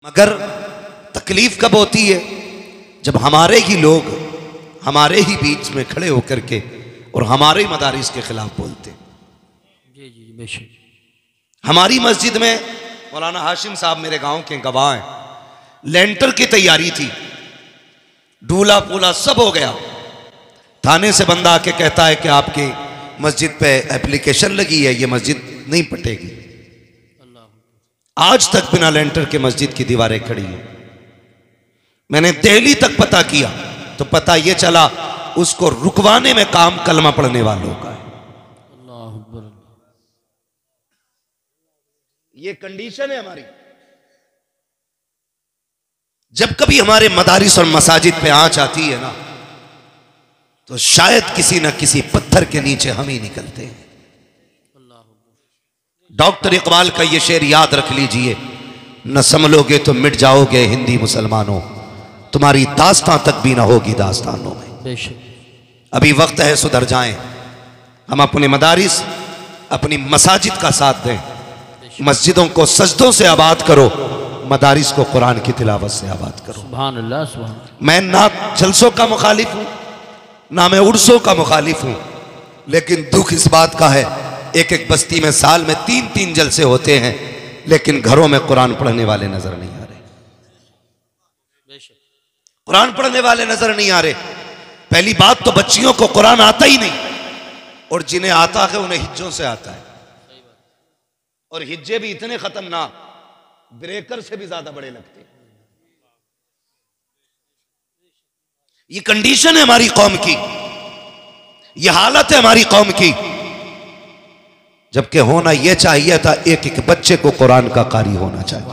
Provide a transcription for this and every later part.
मगर तकलीफ कब होती है जब हमारे ही लोग हमारे ही बीच में खड़े होकर के और हमारे ही मदारिस के खिलाफ बोलते। जी जी बेशक। हमारी मस्जिद में मौलाना हाशिम साहब मेरे गांव के गवाह हैं, लेंटर की तैयारी थी, डूला पूला सब हो गया, थाने से बंदा आके कहता है कि आपकी मस्जिद पे एप्लीकेशन लगी है, ये मस्जिद नहीं पटेगी। आज तक बिना लेंटर के मस्जिद की दीवारें खड़ी हैं। मैंने दिल्ली तक पता किया तो पता यह चला उसको रुकवाने में काम कलमा पढ़ने वालों का है। ये कंडीशन है हमारी। जब कभी हमारे मदारिस और मसाजिद पे आंच आती है ना, तो शायद किसी न किसी पत्थर के नीचे हम ही निकलते हैं। डॉक्टर इकबाल का ये शेर याद रख लीजिए, न संभलोगे तो मिट जाओगे हिंदी मुसलमानों, तुम्हारी दास्तां तक भी ना होगी दास्तानों में। अभी वक्त है सुधर जाएं, हम अपने मदारिस अपनी मसाजिद का साथ दें, मस्जिदों को सजदों से आबाद करो, मदारिस को कुरान की तिलावत से आबाद करो। सुभान अल्लाह सुभान अल्लाह। मैं ना जलसों का मुखालिफ हूं ना मैं उर्सों का मुखालिफ हूं, लेकिन दुख इस बात का है एक एक बस्ती में साल में 3-3 जलसे होते हैं, लेकिन घरों में कुरान पढ़ने वाले नजर नहीं आ रहे। कुरान पढ़ने वाले नजर नहीं आ रहे। पहली बात तो बच्चियों को कुरान आता ही नहीं, और जिन्हें आता है उन्हें हिज्जों से आता है, और हिज्जे भी इतने खतरनाक, ब्रेकर से भी ज्यादा बड़े लगते हैं। ये कंडीशन है हमारी कौम की, ये हालत है हमारी कौम की। जबकि होना यह चाहिए था एक एक बच्चे को कुरान का कारी होना चाहिए,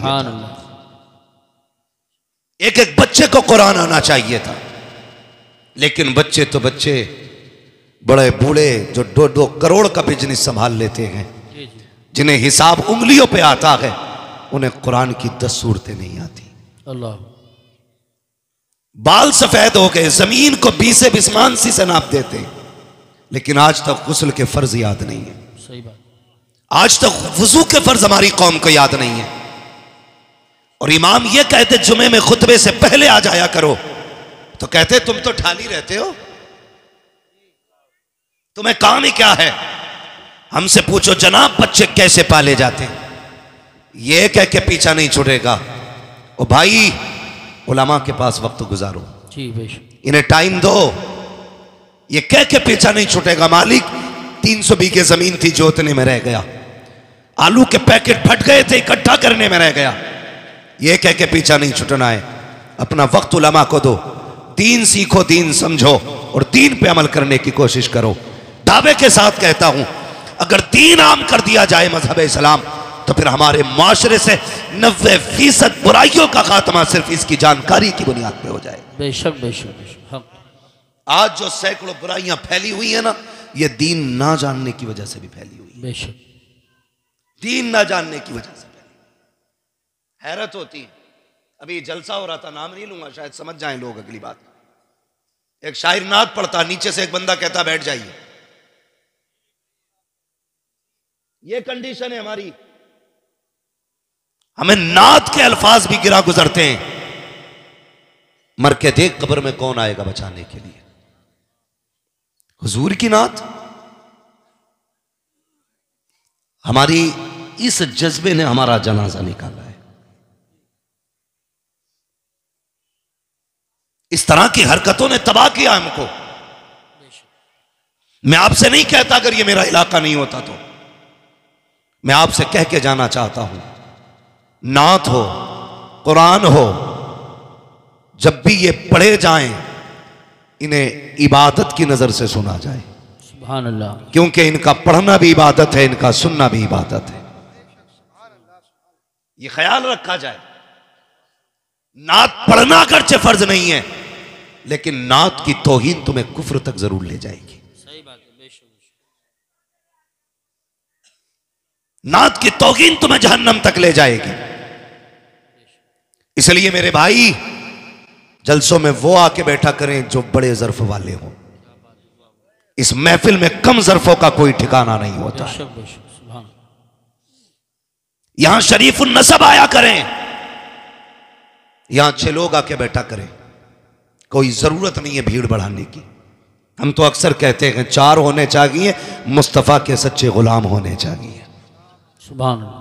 एक एक बच्चे को कुरान आना चाहिए था। लेकिन बच्चे तो बच्चे, बड़े बूढ़े जो 2-2 करोड़ का बिजनेस संभाल लेते हैं, जिन्हें हिसाब उंगलियों पे आता है, उन्हें कुरान की 10 सूरतें नहीं आती। अल्लाह। बाल सफेद हो गए, जमीन को 20 बिस्मानसी से नाप देते हैं, लेकिन आज तक गुस्ल के फर्ज याद नहीं है। सही बात। आज तक वुजू के फर्ज हमारी कौम को याद नहीं है। और इमाम ये कहते जुमे में खुतबे से पहले आ जाया करो, तो कहते तुम तो ठाली रहते हो, तुम्हें काम ही क्या है। हमसे पूछो जनाब बच्चे कैसे पाले जाते हैं, ये कह के पीछा नहीं छुड़ेगा। ओ भाई उलमा के पास वक्त गुजारो, जी बेशक, इन्हें टाइम दो, ये कह के पीछा नहीं छूटेगा। मालिक 300 बीघे जमीन थी जोतने में रह गया, आलू के पैकेट फट गए थे इकट्ठा करने में रह गया, ये कह के पीछा नहीं छूटना है। अपना वक्त उलमा को दो, दीन सीखो, दीन समझो और दीन पे अमल करने की कोशिश करो। दावे के साथ कहता हूं, अगर दीन आम कर दिया जाए मजहब इस्लाम, तो फिर हमारे माशरे से 90% बुराइयों का खात्मा सिर्फ इसकी जानकारी की बुनियाद पे हो जाए। बेशक बेशक बेशक। आज जो सैकड़ों बुराइयां फैली हुई है ना, ये दीन ना जानने की वजह से भी फैली हुई है। बेशक, दीन ना जानने की वजह से फैली। हैरत होती है, अभी जलसा हो रहा था, नाम नहीं लूंगा, शायद समझ जाएं लोग अगली बात। एक शायर नात पढ़ता, नीचे से एक बंदा कहता बैठ जाइए। ये कंडीशन है हमारी। हमें नात के अल्फाज भी गिरा गुजरते हैं, मर के देख कब्र में कौन आएगा बचाने के लिए। हुजूर की नात। हमारी इस जज्बे ने हमारा जनाजा निकाला है। इस तरह की हरकतों ने तबाह किया हमको। मैं आपसे नहीं कहता अगर ये मेरा इलाका नहीं होता तो, मैं आपसे कह के जाना चाहता हूं, नात हो, कुरान हो, जब भी ये पढ़े जाएं, इन्हें इबादत की नजर से सुना जाए। सुभान अल्लाह। क्योंकि इनका पढ़ना भी इबादत है, इनका सुनना भी इबादत है। ये ख्याल रखा जाए। नात पढ़ना अगरचे फर्ज नहीं है, लेकिन नात की तौहीन तुम्हें कुफ्र तक जरूर ले जाएगी। सही बात है। बेशक, नात की तौहीन तुम्हें जहन्नम तक ले जाएगी। इसलिए मेरे भाई, जलसों में वो आके बैठा करें जो बड़े ज़र्फ वाले हों। इस महफिल में कम ज़र्फों का कोई ठिकाना नहीं होता। बेशक बेशक। यहां शरीफुन नसब आया करें, यहां 6 लोग आके बैठा करें, कोई जरूरत नहीं है भीड़ बढ़ाने की। हम तो अक्सर कहते हैं 4 होने चाहिए, मुस्तफ़ा के सच्चे गुलाम होने चाहिए। सुभान अल्लाह।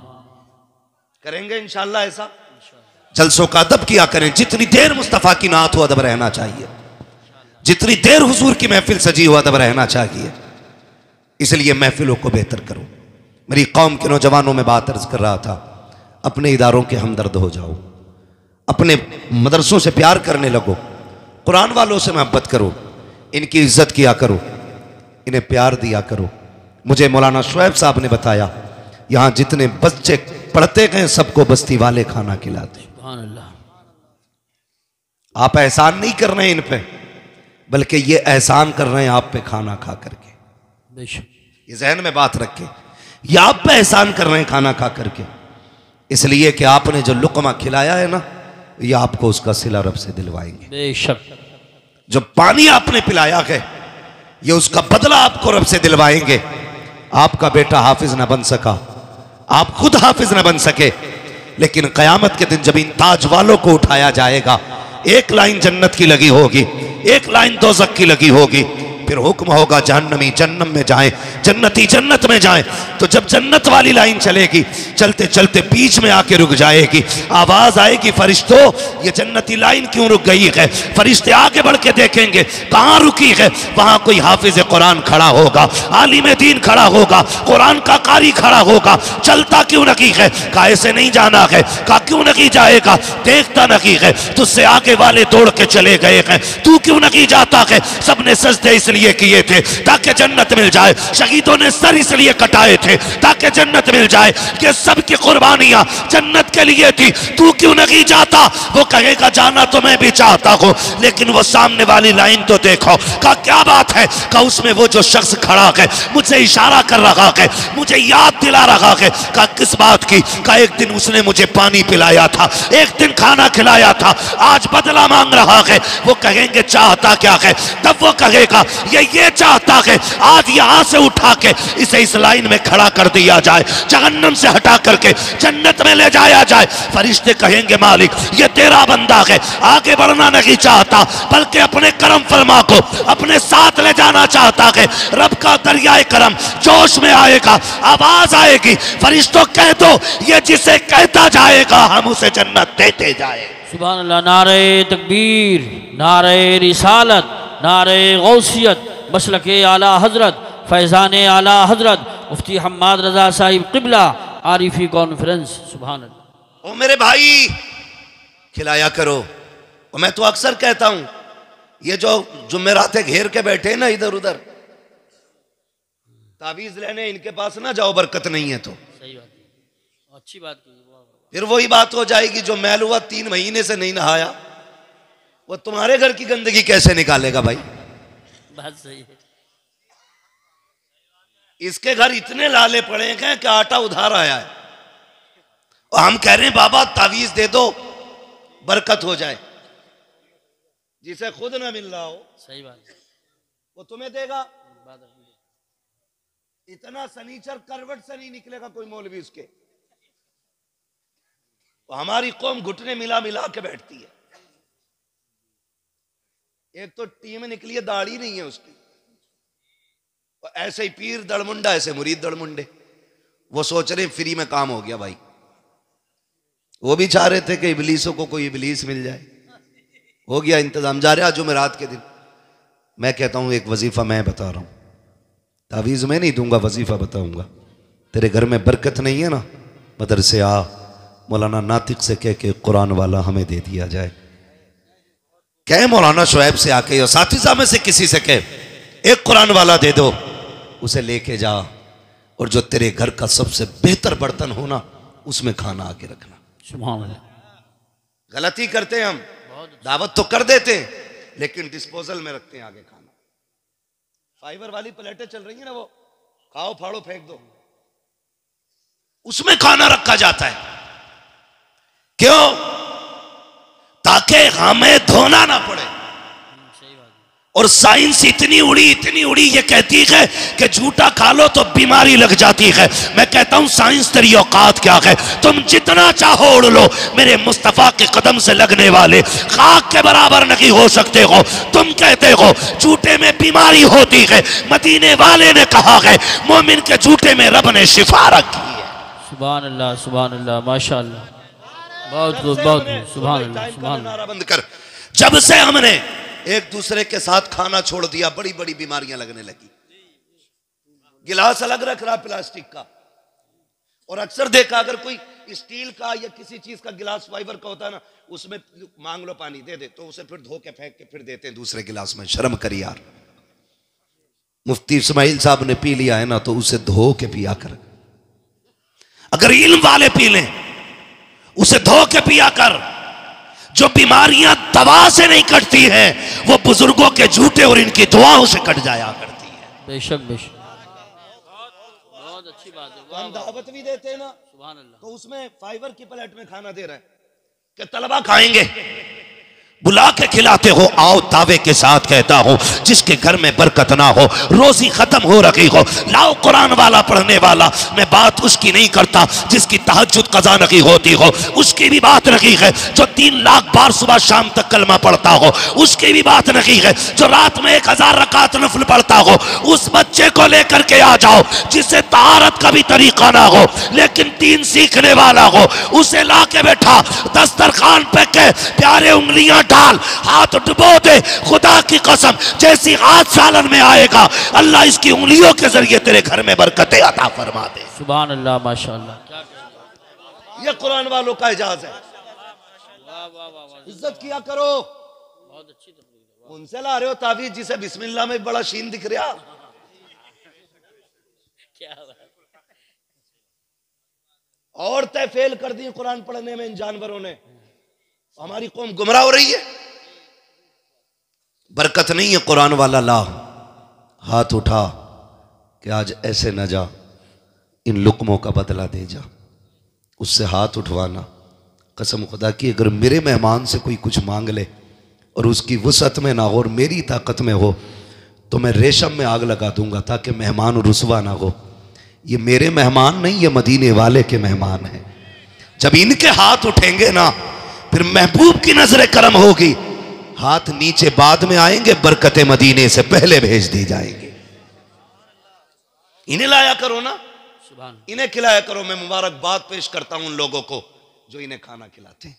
करेंगे इंशाअल्लाह ऐसा। जलसों का अदब किया करें, जितनी देर मुस्तफ़ा की नात हो अदब रहना चाहिए, जितनी देर हुजूर की महफिल सजी हो अदब रहना चाहिए। इसलिए महफिलों को बेहतर करो। मेरी कौम के नौजवानों में बात अर्ज कर रहा था, अपने इदारों के हमदर्द हो जाओ, अपने मदरसों से प्यार करने लगो, कुरान वालों से मोहब्बत करो, इनकी इज्जत किया करो, इन्हें प्यार दिया करो। मुझे मौलाना शुएब साहब ने बताया, यहाँ जितने बच्चे पढ़ते गए सबको बस्ती वाले खाना खिलाते। सुभान अल्लाह। आप एहसान नहीं कर रहे हैं इन पे, बल्कि ये एहसान कर रहे हैं आप पे खाना खा करके। बेशक। ये जहन में बात रखें, ये आप पे एहसान कर रहे हैं खाना खा करके, इसलिए कि आपने जो लुकमा खिलाया है ना, ये आपको उसका सिला रब से दिलवाएंगे। बेशक। जो पानी आपने पिलाया है, ये उसका बदला आपको रब से दिलवाएंगे। आपका बेटा हाफिज ना बन सका, आप खुद हाफिज ना बन सके, लेकिन कयामत के दिन जब इन ताज वालों को उठाया जाएगा, एक लाइन जन्नत की लगी होगी, एक लाइन दोज़ख की लगी होगी, फिर हुक्म होगा जहन्नमी जन्नत में जाएं, जन्नती जन्नत में जाएं। तो जब जन्नत वाली लाइन चलेगी, चलते चलते बीच में आके रुक जाएगी, आवाज आएगी, फरिश्तों ये जन्नती लाइन क्यों रुक गई है? फरिश्ते आगे बढ़ के देखेंगे कहां रुकी है, वहां कोई हाफिज कुरान खड़ा होगा, आलिम दीन खड़ा होगा, कुरान का कारी खड़ा होगा। चलता क्यों नहीं है? कहा ऐसे नहीं जाना है। कहा क्यों नहीं जाएगा? देखता नहीं है, तुझसे आगे वाले दौड़ के चले गए हैं, तू क्यों नहीं जाता है? सबने सजदे इसलिए किए थे ताकि जन्नत मिल जाए, शहीदों ने सर इसलिए कटाए थे ताकि जन्नत मिल जाए, कि सबकी कुर्बानियां जन्नत के लिए थी, तू क्यों नहीं जाता? वो कहेगा जाना तो मैं भी चाहता हूं, लेकिन वो सामने वाली लाइन तो देखो। कहा क्या बात है? कहा उसमें वो जो शख्स खड़ा है मुझे इशारा कर रहा है, मुझे याद दिला रहा है। कहा किस बात की? कहा एक दिन उसने मुझे पानी पिलाया था, एक दिन खाना खिलाया था, आज बदला मांग रहा है। वो कहेंगे चाहता क्या है? तब वो कहेगा ये चाहता है आज यहां से उठा के इसे इस लाइन में खड़ा कर दिया जाए, जहन्नम से हटा करके जन्नत में ले जाया जाए। फरिश्ते कहेंगे मालिक ये तेरा बंदा है, आगे बढ़ना नहीं चाहता, बल्कि अपने करम फरमा को अपने साथ ले जाना चाहता है। रब का दरियाए करम जोश में आएगा, आवाज आएगी, फरिश्तों कह दो ये जिसे कहता जाएगा हम उसे जन्नत देते जाए। सुभान अल्लाह। नारे तकबीर, नारे रिसालत, नारे गौसियत, मसलके आला हजरत, फैज़ान आला हजरत, मुफ्ती हम्माद रजा साहिब क़िबला, आरिफी कॉन्फ्रेंस। सुभान अल्लाह। ओ मेरे भाई खिलाया करो। और मैं तो अक्सर कहता हूं, ये जो जुम्मेरातें घेर के बैठे ना इधर उधर, तावीज लेने इनके पास ना जाओ, बरकत नहीं है तो। सही बात है, अच्छी बात की। फिर वही बात हो जाएगी, जो मैल हुआ 3 महीने से नहीं नहाया, वो तुम्हारे घर की गंदगी कैसे निकालेगा भाई? बात सही है। इसके घर इतने लाले पड़े हैं कि आटा उधार आया है, और हम कह रहे हैं बाबा तावीज दे दो बरकत हो जाए। जिसे खुद ना मिल रहा हो, सही बात है, वो तुम्हें देगा। इतना सनीचर करवट से नहीं निकलेगा कोई मौलवी उसके। हमारी कौम घुटने मिला मिला के बैठती है। एक तो टीम निकली है, दाढ़ी नहीं है उसकी, और ऐसे ही पीर दड़मुंडा, ऐसे मुरीद दड़मुंडे। वो सोच रहे फ्री में काम हो गया भाई। वो भी चाह रहे थे कि इबलीसों को कोई इबलीस मिल जाए, हो गया इंतजाम। जा रहे आज जुमेरात के दिन। मैं कहता हूं एक वजीफा मैं बता रहा हूं, तावीज़ मैं नहीं दूंगा, वजीफा बताऊंगा। तेरे घर में बरकत नहीं है ना, मदरसे आ, मौलाना नातिक से कह के कुरान वाला हमें दे दिया जाए। कह मौलाना शुएब से आके या साथी साहब में से किसी से कह एक कुरान वाला दे दो, उसे लेके जा, और जो तेरे घर का सबसे बेहतर बर्तन हो ना उसमें खाना आके रखना। सुभान अल्लाह। गलती करते हैं हम, दावत तो कर देते हैं लेकिन डिस्पोजल में रखते हैं आगे खाना। फाइबर वाली प्लेटें चल रही है ना, वो खाओ फाड़ो फेंक दो, उसमें खाना रखा जाता है। क्यों? ताकि हमें धोना ना पड़े। सही बात है। और साइंस इतनी उड़ी ये कहती है कि झूठा खा लो तो बीमारी लग जाती है। मैं कहता हूं साइंस तेरी औकात क्या है? तुम जितना चाहो उड़ लो, मेरे मुस्तफा के कदम से लगने वाले खाक के बराबर नहीं हो सकते हो। तुम कहते हो झूठे में बीमारी होती है, मदीने वाले ने कहा है मोमिन के झूठे में रब ने शिफा रखी है। सुभान अल्लाह माशाअल्लाह, बहुत खूब बहुत खूब, सुभान अल्लाह सुभान अल्लाह। बंद कर। जब से हमने एक दूसरे के साथ खाना छोड़ दिया, बड़ी बड़ी बीमारियां लगने लगी। गिलास अलग रख रहा प्लास्टिक का, और अक्सर देखा अगर कोई स्टील का या किसी चीज का गिलास फाइबर का होता है ना, उसमें मांग लो पानी दे दे तो उसे फिर धो के फेंक के फिर देते हैं दूसरे गिलास में। शर्म करी यार। मुफ्ती इस्माइल साहब ने पी लिया है ना तो उसे धो के पिया कर। अगर इल्म वाले पी लें उसे धो के पिया कर। जो बीमारियां दवा से नहीं कटती हैं वो बुजुर्गों के झूठे और इनकी दुआओं से कट जाया करती है। बेशक बेशक, बहुत अच्छी बात है। हम दावत भी देते हैं ना, सुभान अल्लाह, तो उसमें फाइबर की प्लेट में खाना दे रहे हैं कि तलबा खाएंगे, बुला के खिलाते हो। आओ दावे के साथ कहता हूं जिसके घर में बरकत ना हो, रोजी खत्म हो रही हो, लाओ कुरान वाला पढ़ने वाला। मैं बात उसकी नहीं करता जिसकी तहज्जुद कज़ा नहीं होती हो, उसकी भी बात नहीं है। जो 3 लाख बार सुबह शाम तक कलमा पढ़ता हो, उसकी भी बात नहीं है। जो रात में 1000 रकात नफल पढ़ता हो, उस बच्चे को लेकर के आ जाओ जिसे तहारत का भी तरीका ना हो लेकिन 3 सीखने वाला हो। उसे ला के बैठा दस्तरखान पे के प्यारे उंगलियां डाल, हाथ डुबो दे। खुदा की कसम जैसी हाथ सालन में आएगा अल्लाह इसकी उंगलियों के जरिए तेरे घर में बरकतें अता फरमा दे। सुभान अल्लाह माशाअल्लाह। ये कुरान वालों का एजाज है। इज्जत किया करो। बहुत अच्छी तकरीर। उनसे ला रहे हो तावीज जिसे बिस्मिल्लाह में बड़ा शीन दिख रहा। औरतें फेल कर दी कुरान पढ़ने में इन जानवरों ने। हमारी कौम गुमराह हो रही है। बरकत नहीं है कुरान वाला ला, हाथ उठा कि आज ऐसे न जा, इन लुक्मों का बदला दे जा। उससे हाथ उठवाना। कसम खुदा की अगर मेरे मेहमान से कोई कुछ मांग ले और उसकी वसअत में ना हो और मेरी ताकत में हो तो मैं रेशम में आग लगा दूंगा ताकि मेहमान रुसवा ना हो। ये मेरे मेहमान नहीं, ये मदीने वाले के मेहमान हैं। जब इनके हाथ उठेंगे ना फिर महबूब की नजर करम होगी। हाथ नीचे बाद में आएंगे, बरकतें मदीने से पहले भेज दी जाएंगी। इन्हें लाया करो ना, इन्हें खिलाया करो। मैं मुबारकबाद पेश करता हूं उन लोगों को जो इन्हें खाना खिलाते हैं,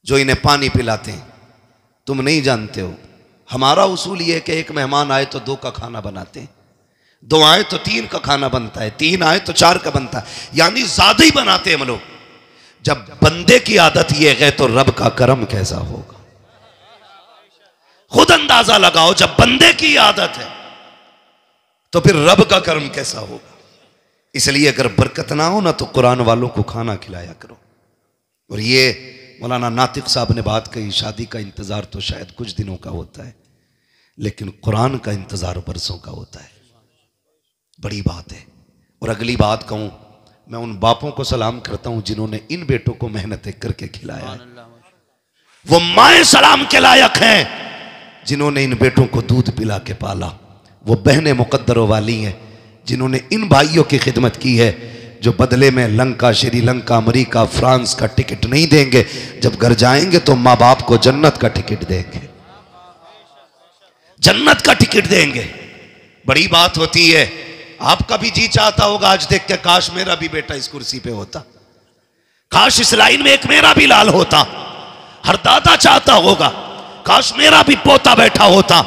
जो इन्हें पानी पिलाते हैं। तुम नहीं जानते हो हमारा उसूल यह है कि एक मेहमान आए तो 2 का खाना बनाते हैं, 2 आए तो 3 का खाना बनता है, 3 आए तो 4 का बनता है, यानी ज्यादा ही बनाते हैं हम लोग। जब बंदे की आदत यह है तो रब का करम कैसा होगा? खुद अंदाजा लगाओ। जब बंदे की आदत है तो फिर रब का करम कैसा होगा? इसलिए अगर बरकत ना हो ना तो कुरान वालों को खाना खिलाया करो। और ये मौलाना नातिक साहब ने बात कही, शादी का इंतजार तो शायद कुछ दिनों का होता है लेकिन कुरान का इंतजार बरसों का होता है। बड़ी बात है। और अगली बात कहूं, मैं उन बापों को सलाम करता हूं जिन्होंने इन बेटों को मेहनत करके खिलाया है। वो माएं सलाम के लायक हैं जिन्होंने इन बेटों को दूध पिला के पाला। वो बहनें मुकद्दरों वाली हैं जिन्होंने इन भाइयों की खिदमत की है जो बदले में लंका, श्रीलंका, अमेरिका, फ्रांस का टिकट नहीं देंगे, जब घर जाएंगे तो माँ बाप को जन्नत का टिकट देंगे, जन्नत का टिकट देंगे। बड़ी बात होती है। आपका भी जी चाहता होगा आज देख के काश मेरा भी बेटा इस कुर्सी पे होता, काश इस लाइन में एक मेरा भी लाल होता। हर दादा चाहता होगा काश मेरा भी पोता बैठा होता।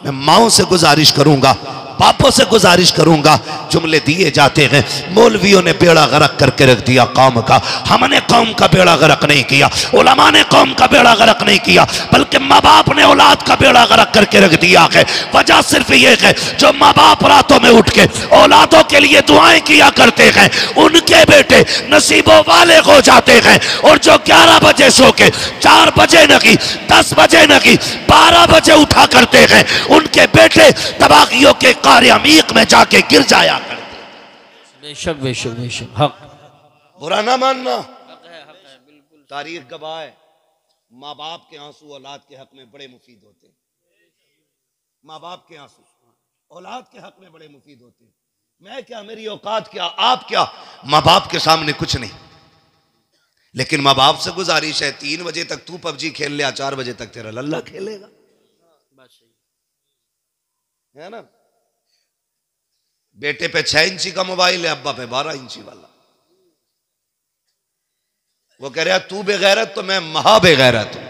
मैं माओं से गुजारिश करूंगा, बापों से गुजारिश करूंगा। जुमले दिए जाते हैं, मौलवियों ने बेड़ा गर्क करके रख दिया कौम का। हमने कौम का बेड़ा गर्क नहीं किया, उलमा ने कौम का बेड़ा गर्क नहीं किया, बल्कि माँ बाप ने औलाद का बेड़ा गर्क करके रख दिया है। वजह सिर्फ ये है जो माँ बाप रातों में उठ के औलादों के लिए दुआएं किया करते हैं उनके बेटे नसीबों वाले हो जाते हैं। और जो 11 बजे सो के 4 बजे नहीं, 10 बजे नहीं, 12 बजे उठा करते हैं उनके बेटे तबागियों के कार्य अमीक में जाके गिर जाया करते। बेशक बेशक बेशक, हक। बुरा ना मानना, हक है बिल्कुल। तारीख गवाह है, माँ बाप के आंसू औलाद के हक में बड़े मुफीद होते हैं। माँ बाप के आंसू औलाद के हक में बड़े मुफीद होते हैं। मैं क्या, मेरी औकात क्या, आप क्या, माँ बाप के सामने कुछ नहीं। लेकिन माँ बाप से गुजारिश है 3 बजे तक तू पबजी खेल ले, 4 बजे तक तेरा लल्ला खेलेगा, है ना। बेटे पे 6 इंची का मोबाइल है, अब्बा पे 12 इंची वाला। वो कह रहा तू बेगैरत तो मैं महा बेगैरत हूं।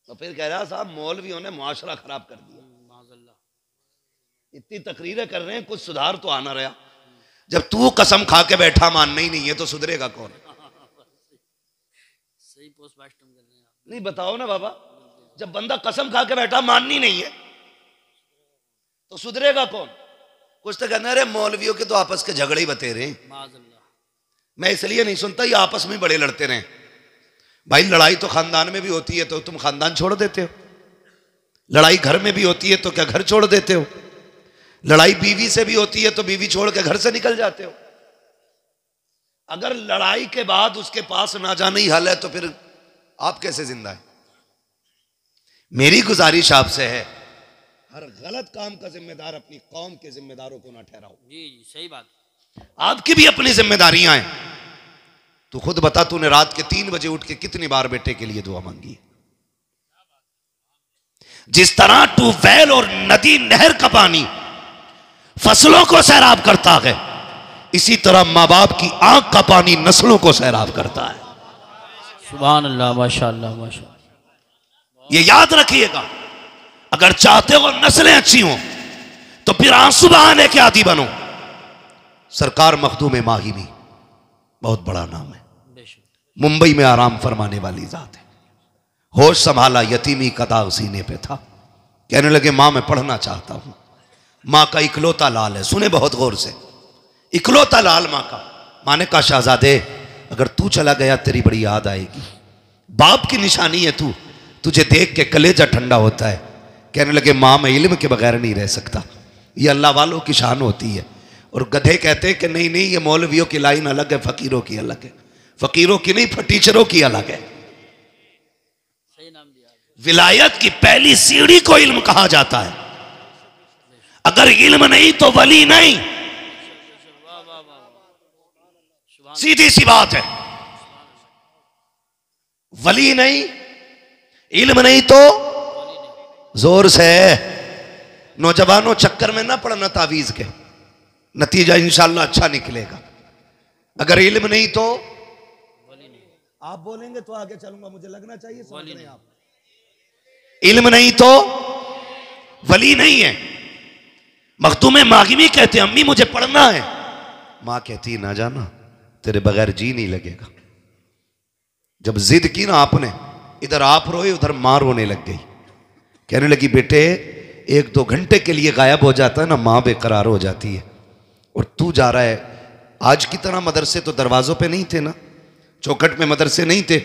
तो फिर कह रहा साहब मौलवियों ने मुआशरा खराब कर दिया। इतनी तकरीरें कर रहे हैं, कुछ सुधार तो आना रहा। जब तू कसम खा के बैठा मानना ही नहीं है तो सुधरेगा कौन? सही पोस्टमार्टम कर रहे हैं नहीं बताओ ना बाबा, जब बंदा कसम खा के बैठा माननी नहीं है तो सुधरेगा कौन? कुछ तो कहना अरे मौलवियों के तो आपस के झगड़े ही बतेरे हैं। मैं इसलिए नहीं सुनता, ये आपस में बड़े लड़ते रहे। भाई लड़ाई तो खानदान में भी होती है तो तुम खानदान छोड़ देते हो, लड़ाई घर में भी होती है तो क्या घर छोड़ देते हो, लड़ाई बीवी से भी होती है तो बीवी छोड़ के घर से निकल जाते हो। अगर लड़ाई के बाद उसके पास ना जाने ही हल है तो फिर आप कैसे जिंदा है? मेरी गुजारिश आपसे है, हर गलत काम का जिम्मेदार अपनी कौम के जिम्मेदारों को ना ठहराओ। जी सही बात। आपकी भी अपनी जिम्मेदारियां हैं। तू खुद बता, तूने रात के 3 बजे उठ के कितनी बार बेटे के लिए दुआ मांगी? जिस तरह ट्यूबवेल और नदी नहर का पानी फसलों को सैराब करता है, इसी तरह माँ बाप की आंख का पानी नस्लों को सैराब करता है। सुभान अल्लाह, माशाअल्लाह माशाअल्लाह। ये याद रखिएगा, अगर चाहते हो नस्लें अच्छी हों तो फिर आंसू बहाने के आदी बनो। सरकार मखदूम माहिमी बहुत बड़ा नाम है, मुंबई में आराम फरमाने वाली जात है। होश संभाला, यतीमी का दाग सीने पे था। कहने लगे मां मैं पढ़ना चाहता हूं। मां का इकलौता लाल है, सुने बहुत गौर से, इकलौता लाल मां का। मां ने कहा शहजादे अगर तू चला गया तेरी बड़ी याद आएगी। बाप की निशानी है तू, तुझे देख के कलेजा ठंडा होता है। कहने लगे मां मैं इल्म के बगैर नहीं रह सकता, ये अल्लाह वालों की शान होती है। और गधे कहते हैं कि नहीं नहीं ये मौलवियों की लाइन अलग है, फकीरों की अलग है। फकीरों की नहीं, टीचरों की अलग है। सही नाम दिया। विलायत की पहली सीढ़ी को इल्म कहा जाता है। अगर इल्म नहीं तो वली नहीं, सीधी सी बात है। वली नहीं, इल्म नहीं तो जोर से। नौजवानों चक्कर में ना पड़ना तावीज के, नतीजा इंशाल्लाह अच्छा निकलेगा। अगर इल्म नहीं तो आप बोलेंगे तो आगे चलूंगा, मुझे लगना चाहिए समझ रहे हैं आप। इल्म नहीं तो वली नहीं है। मखदूम मागिमी कहते अम्मी मुझे पढ़ना है। मां कहती ना जाना, तेरे बगैर जी नहीं लगेगा। जब जिद की ना आपने, इधर आप रोए उधर मां रोने लग गई। कहने लगी बेटे 1-2 घंटे के लिए गायब हो जाता है ना, मां बेकरार हो जाती है। और तू जा रहा है, आज की तरह मदरसे तो दरवाजों पे नहीं थे ना, चौखट में मदरसे नहीं थे।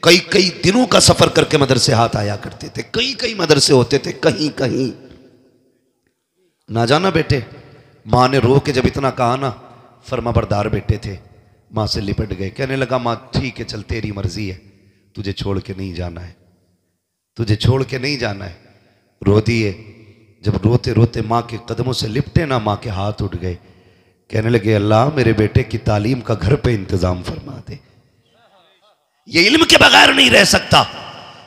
कई कई दिनों का सफर करके मदरसे हाथ आया करते थे। कई कई मदरसे होते थे, कहीं कहीं ना जाना बेटे। मां ने रो के जब इतना कहा ना, फरमाबरदार बेटे थे, मां से लिपट गए। कहने लगा मां ठीक है चल तेरी मर्जी है, तुझे छोड़ के नहीं जाना है, तुझे छोड़ के नहीं जाना है। रो दिए। जब रोते रोते मां के कदमों से लिपटे ना, मां के हाथ उठ गए। कहने लगे अल्लाह मेरे बेटे की तालीम का घर पे इंतजाम फरमा दे, ये इल्म के बगैर नहीं रह सकता।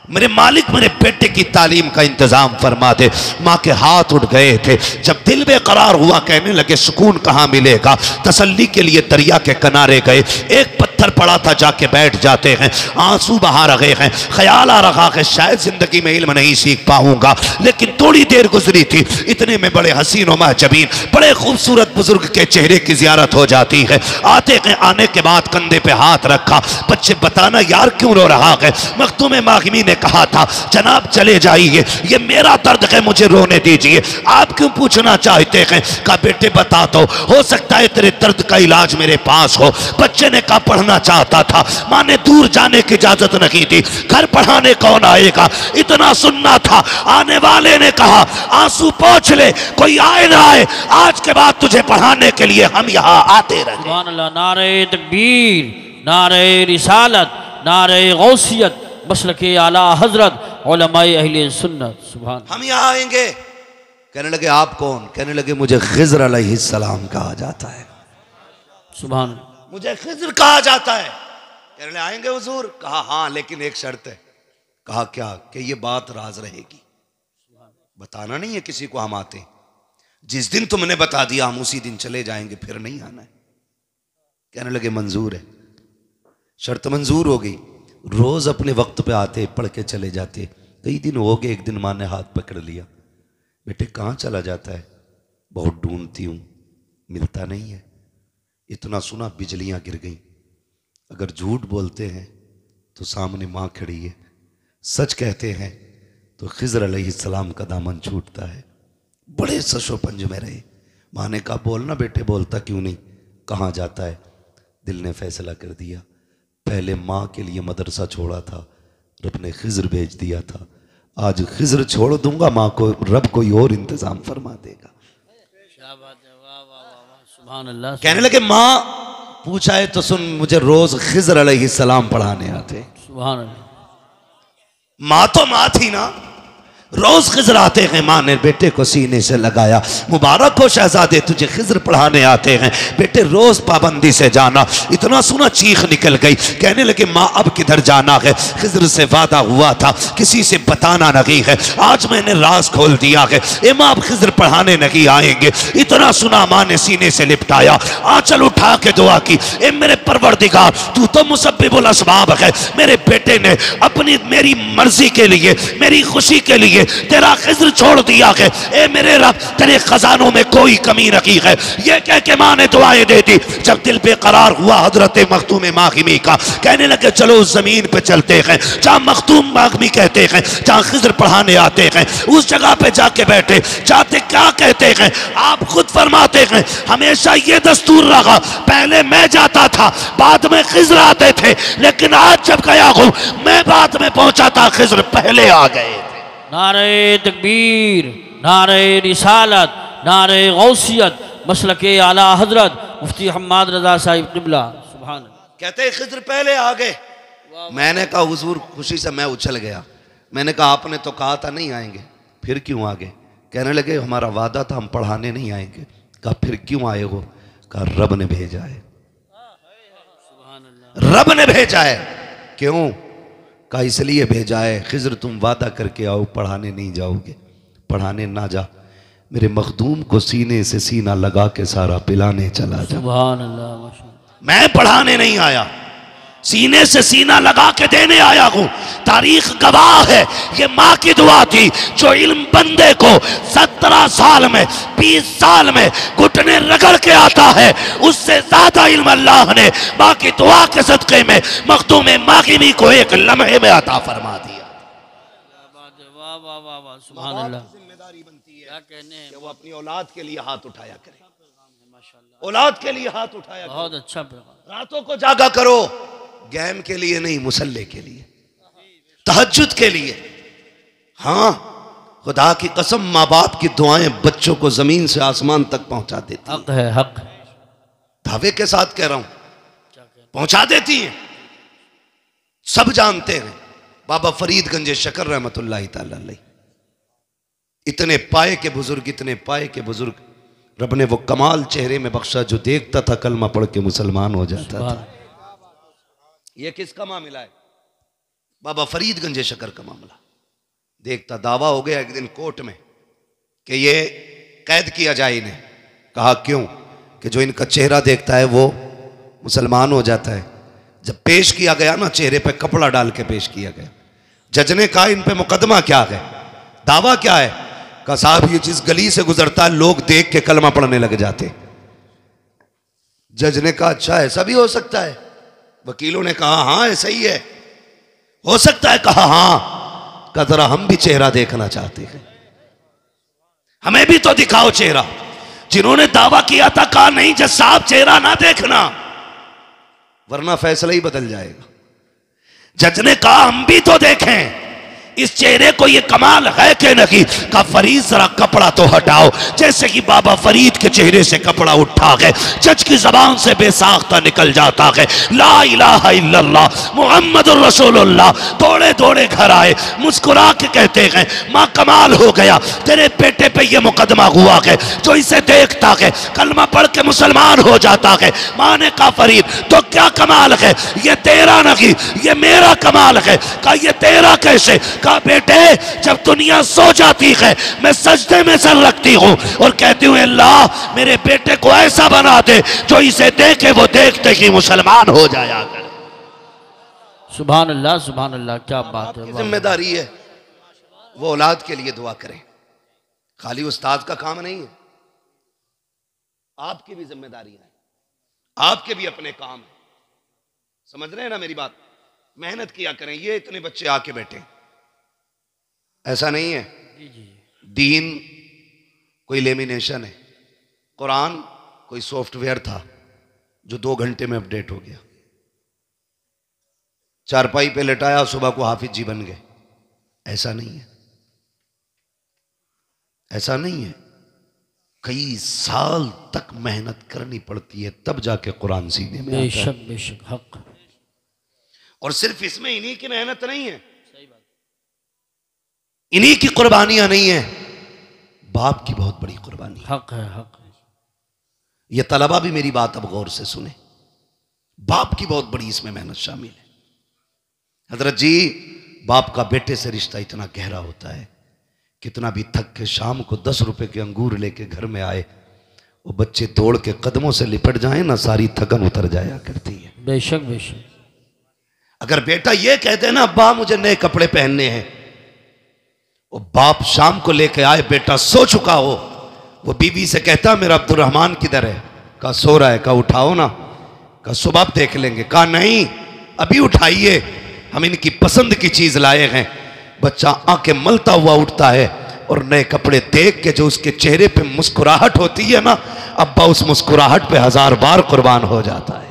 मेरे मालिक मेरे बेटे की तालीम का इंतजाम फरमा दे। मां के हाथ उठ गए थे। जब दिल बेकरार हुआ, कहने लगे सुकून कहां मिलेगा। तसल्ली के लिए दरिया के किनारे गए। एक पत्थर पड़ा था, जाके बैठ जाते हैं। आंसू बहा रहे हैं, ख्याल आ रहा है शायद जिंदगी में इल्म नहीं सीख पाऊंगा। लेकिन थोड़ी देर गुजरी थी, इतने में बड़े हसीन और महजबीन बड़े खूबसूरत बुजुर्ग के चेहरे की जियारत हो जाती है। आते हैं, आने के बाद कंधे पे हाथ रखा। बच्चे बताना यार क्यों रो रहा है। मखदूम मागिमी ने कहा था जनाब चले जाइए, ये मेरा दर्द है, मुझे रोने दीजिए। आप क्यों पूछना चाहते हैं? कहा बेटे बता दो, हो सकता है तेरे दर्द का इलाज मेरे पास हो। बच्चे ने कहा पढ़ना चाहता था। मां ने दूर जाने की इजाजत नहीं दी। घर पढ़ाने कौन आएगा, इतना सुनना था। आने वाले ने कहा आंसू पोंछ ले, कोई आए ना आए, आज के बाद तुझे पढ़ाने के लिए हम यहाँ आते रहे। सुभान अल्लाह। नारे तकबीर, नारे रिसालत, नारे गौसियत, मसलके आला हजरत उलमाए अहले सुन्नत। सुभान। हम यहाँ आएंगे। कहने लगे आप कौन? कहने लगे मुझे खिज़्र अलैहिस्सलाम कहा जाता है। सुभान। मुझे खिज़्र कहा जाता है। कहने लगे आएंगे हुजूर? कहा हाँ, लेकिन एक शर्त है। कहा क्या? कि ये बात राज रहेगी, बताना नहीं है किसी को हम आते। जिस दिन तुमने बता दिया हम उसी दिन चले जाएंगे, फिर नहीं आना है। कहने लगे मंजूर है। शर्त मंजूर हो गई। रोज अपने वक्त पे आते, पढ़ के चले जाते। कई दिन हो गए, एक दिन माँ ने हाथ पकड़ लिया, बेटे कहाँ चला जाता है? बहुत ढूंढती हूं, मिलता नहीं है। इतना सुना बिजलियां गिर गई। अगर झूठ बोलते हैं तो सामने माँ खड़ी है, सच कहते हैं तो खिज़्र अलैहिस्सलाम का दामन छूटता है। बड़े सशो पंज में रहे। माँ ने कहा बोलना बेटे, बोलता क्यों नहीं, कहाँ जाता है? दिल ने फैसला कर दिया, पहले माँ के लिए मदरसा छोड़ा था, रब ने खिज़्र भेज दिया था। आज खिज़्र छोड़ दूंगा, माँ को रब कोई और इंतजाम फरमा देगा। सुभान अल्लाह। कहने लगे माँ पूछा है तो सुन, मुझे रोज खिज़्र अलैहिस्सलाम पढ़ाने आते। सुभान अल्लाह। माँ तो माँ थी ना, रोज खिज़्र आते हैं। माँ ने बेटे को सीने से लगाया, मुबारक हो शहजादे तुझे खिज़्र पढ़ाने आते हैं, बेटे रोज पाबंदी से जाना। इतना सुना चीख निकल गई। कहने लगे माँ अब किधर जाना है? खिज़्र से वादा हुआ था किसी से बताना नहीं है, आज मैंने राज खोल दिया है। ए माँ अब खिज़्र पढ़ाने नहीं आएंगे। इतना सुना माँ ने सीने से लिपटाया, आंचल उठा के दुआ की, ए मेरे परवरदिगार तू तो मुसब्बिबुल असबाब है। मेरे बेटे ने अपनी मेरी मर्जी के लिए, मेरी खुशी के लिए तेरा खिज़्र छोड़ दिया है। ए मेरे रब तेरे खजानों में कोई कमी नहीं है। ये कह के माँ ने दुआएं दे दी। जब दिल बेकरार हुआ हजरत मखदूम मागिमी का, कहने लगे चलो उस जमीन पे चलते हैं जहाँ मखदूम मागिमी कहते हैं, जहाँ खिज़्र पढ़ाने आते हैं। उस जगह पे जाके बैठे। जाते क्या कहते हैं? आप खुद फरमाते हैं हमेशा ये दस्तूर रहा, पहले मैं जाता था बाद में खिज़्र आते थे, लेकिन आज जब गया हूँ मैं बाद में पहुंचा था, खिज़्र पहले आ गए। नारे तकबीर, नारे रिसालत, नारे गौसियत, मसलके आला हजरत मुफ्ती हम्माद रजा साहिब क़िबला। सुभान। कहते हैं खिज़्र पहले आ गए। मैंने कहा हुजूर, खुशी से मैं उछल गया। मैंने कहा आपने तो कहा था नहीं आएंगे, फिर क्यों आ गए? कहने लगे हमारा वादा था हम पढ़ाने नहीं आएंगे। कहा फिर क्यों आए हो? कहा रब ने भेजा है। रब ने भेजा है। क्यों? कहा इसलिए भेजा है, खिज़्र तुम वादा करके आओ पढ़ाने नहीं जाओगे। पढ़ाने ना जा, मेरे मखदूम को सीने से सीना लगा के सारा पिलाने चला जा। सुभान अल्लाह, माशाअल्लाह। मैं पढ़ाने नहीं आया, सीने से सीना लगा के देने आया हूं। तारीख गवाह है, ये माँ की दुआ थी जो इल्म बंदे को 17 साल में 20 साल में घुटने रगड़ के आता है, उससे ज्यादा इल्म अल्लाह ने माँ की दुआ के सदक़े में मखदूम मागिमी को एक लम्हे में अता फरमा दिया। सुभान अल्लाह। जिम्मेदारी बनती है क्या कहने हैं, कि वो अपनी औलाद के लिए हाथ उठाया करे, औलाद के लिए हाथ उठाया। बहुत अच्छा पैगाम। रातों को जागा करो, गेम के लिए नहीं, मुसल्ले के लिए, तहज्जुद के लिए। हाँ खुदा की कसम, माँ बाप की दुआएं बच्चों को जमीन से आसमान तक पहुंचा देती हैं। हक है, हक। दावे के साथ कह रहा हूं, पहुंचा देती हैं। सब जानते हैं बाबा फरीद गंज शकर रहमतुल्लाह तआला अलैह, इतने पाए के बुजुर्ग, इतने पाए के बुजुर्ग, रब ने वो कमाल चेहरे में बख्शा जो देखता था कलमा पढ़ के मुसलमान हो जाता था। ये किसका मामला है? बाबा फरीद गंज शकर का मामला। देखता, दावा हो गया एक दिन कोर्ट में कि ये कैद किया जाए इन्हें। कहा क्यों? कि जो इनका चेहरा देखता है वो मुसलमान हो जाता है। जब पेश किया गया ना, चेहरे पे कपड़ा डाल के पेश किया गया। जज ने कहा इन पे मुकदमा क्या है, दावा क्या है? कहा साहब ये जिस गली से गुजरता है लोग देख के कलमा पढ़ने लग जाते। जज ने कहा अच्छा ऐसा भी हो सकता है? वकीलों ने कहा हाँ ऐसा ही है, हो सकता है। कहा हाँ। कहा जरा हम भी चेहरा देखना चाहते हैं, हमें भी तो दिखाओ चेहरा। जिन्होंने दावा किया था कहा नहीं जज साहब चेहरा ना देखना वरना फैसला ही बदल जाएगा। जज ने कहा हम भी तो देखें। इस चेहरे को ये कमाल है कि नहीं? का फरीद जरा कपड़ा तो हटाओ। जैसे कि बाबा फरीद के चेहरे से कपड़ा उठा है, जज की जबान से बेसाख्ता निकल जाता है, ला इलाहा इल्लल्लाह मुहम्मदुर रसूलुल्लाह। दौड़े दौड़े घर आए, मुस्कुरा के कहते हैं माँ कमाल हो गया, तेरे बेटे पे ये मुकदमा हुआ है, जो इसे देखता है कलमा पढ़ के मुसलमान हो जाता है। माँ ने कहा फरीद तो क्या कमाल है? ये तेरा नहीं, ये मेरा कमाल है। कहा ये तेरा कैसे? कहा बेटे जब दुनिया सो जाती है मैं सजदे में सर रखती हूँ और कहती हूँ अल्लाह मेरे बेटे को ऐसा बना दे जो इसे देखे वो देखते ही मुसलमान हो जाया करे। सुभान अल्लाह, क्या बात है। जिम्मेदारी है वो औलाद के लिए दुआ करें, खाली उस्ताद का काम नहीं है, आपकी भी जिम्मेदारी है, आपके भी अपने काम है। समझ रहे हैं ना मेरी बात? मेहनत किया करें। ये इतने बच्चे आके बैठे, ऐसा नहीं है। दीन कोई लेमिनेशन है, कुरान कोई सॉफ्टवेयर था जो 2 घंटे में अपडेट हो गया। चारपाई पे लेटाया, सुबह को हाफिज जी बन गए। ऐसा नहीं है, ऐसा नहीं है। कई साल तक मेहनत करनी पड़ती है तब जाके कुरान सीने में आता है। बेशक बेशक हक। और सिर्फ इसमें इन्हीं की मेहनत नहीं है, इन्हीं की कुर्बानियां नहीं है, बाप की बहुत बड़ी कुर्बानी हक है, हक है। ये तलबा भी मेरी बात अब गौर से सुने, बाप की बहुत बड़ी इसमें मेहनत शामिल है। हजरत जी, बाप का बेटे से रिश्ता इतना गहरा होता है, कितना भी थक के शाम को 10 रुपए के अंगूर लेके घर में आए, वो बच्चे दौड़ के कदमों से लिपट जाए ना, सारी थकन उतर जाया करती है। बेशक बेशक। अगर बेटा ये कहते ना अब्बा मुझे नए कपड़े पहनने हैं, वो बाप शाम को लेके आए, बेटा सो चुका हो, वो बीवी से कहता मेरा अब्दुर्रहमान किधर है? कहा सो रहा है। कहा उठाओ ना। कहा सुबह देख लेंगे। कहा नहीं अभी उठाइए, हम इनकी पसंद की चीज लाए हैं। बच्चा आंखें मलता हुआ उठता है और नए कपड़े देख के जो उसके चेहरे पे मुस्कुराहट होती है ना, अब्बा उस मुस्कुराहट पे 1000 बार कुर्बान हो जाता है,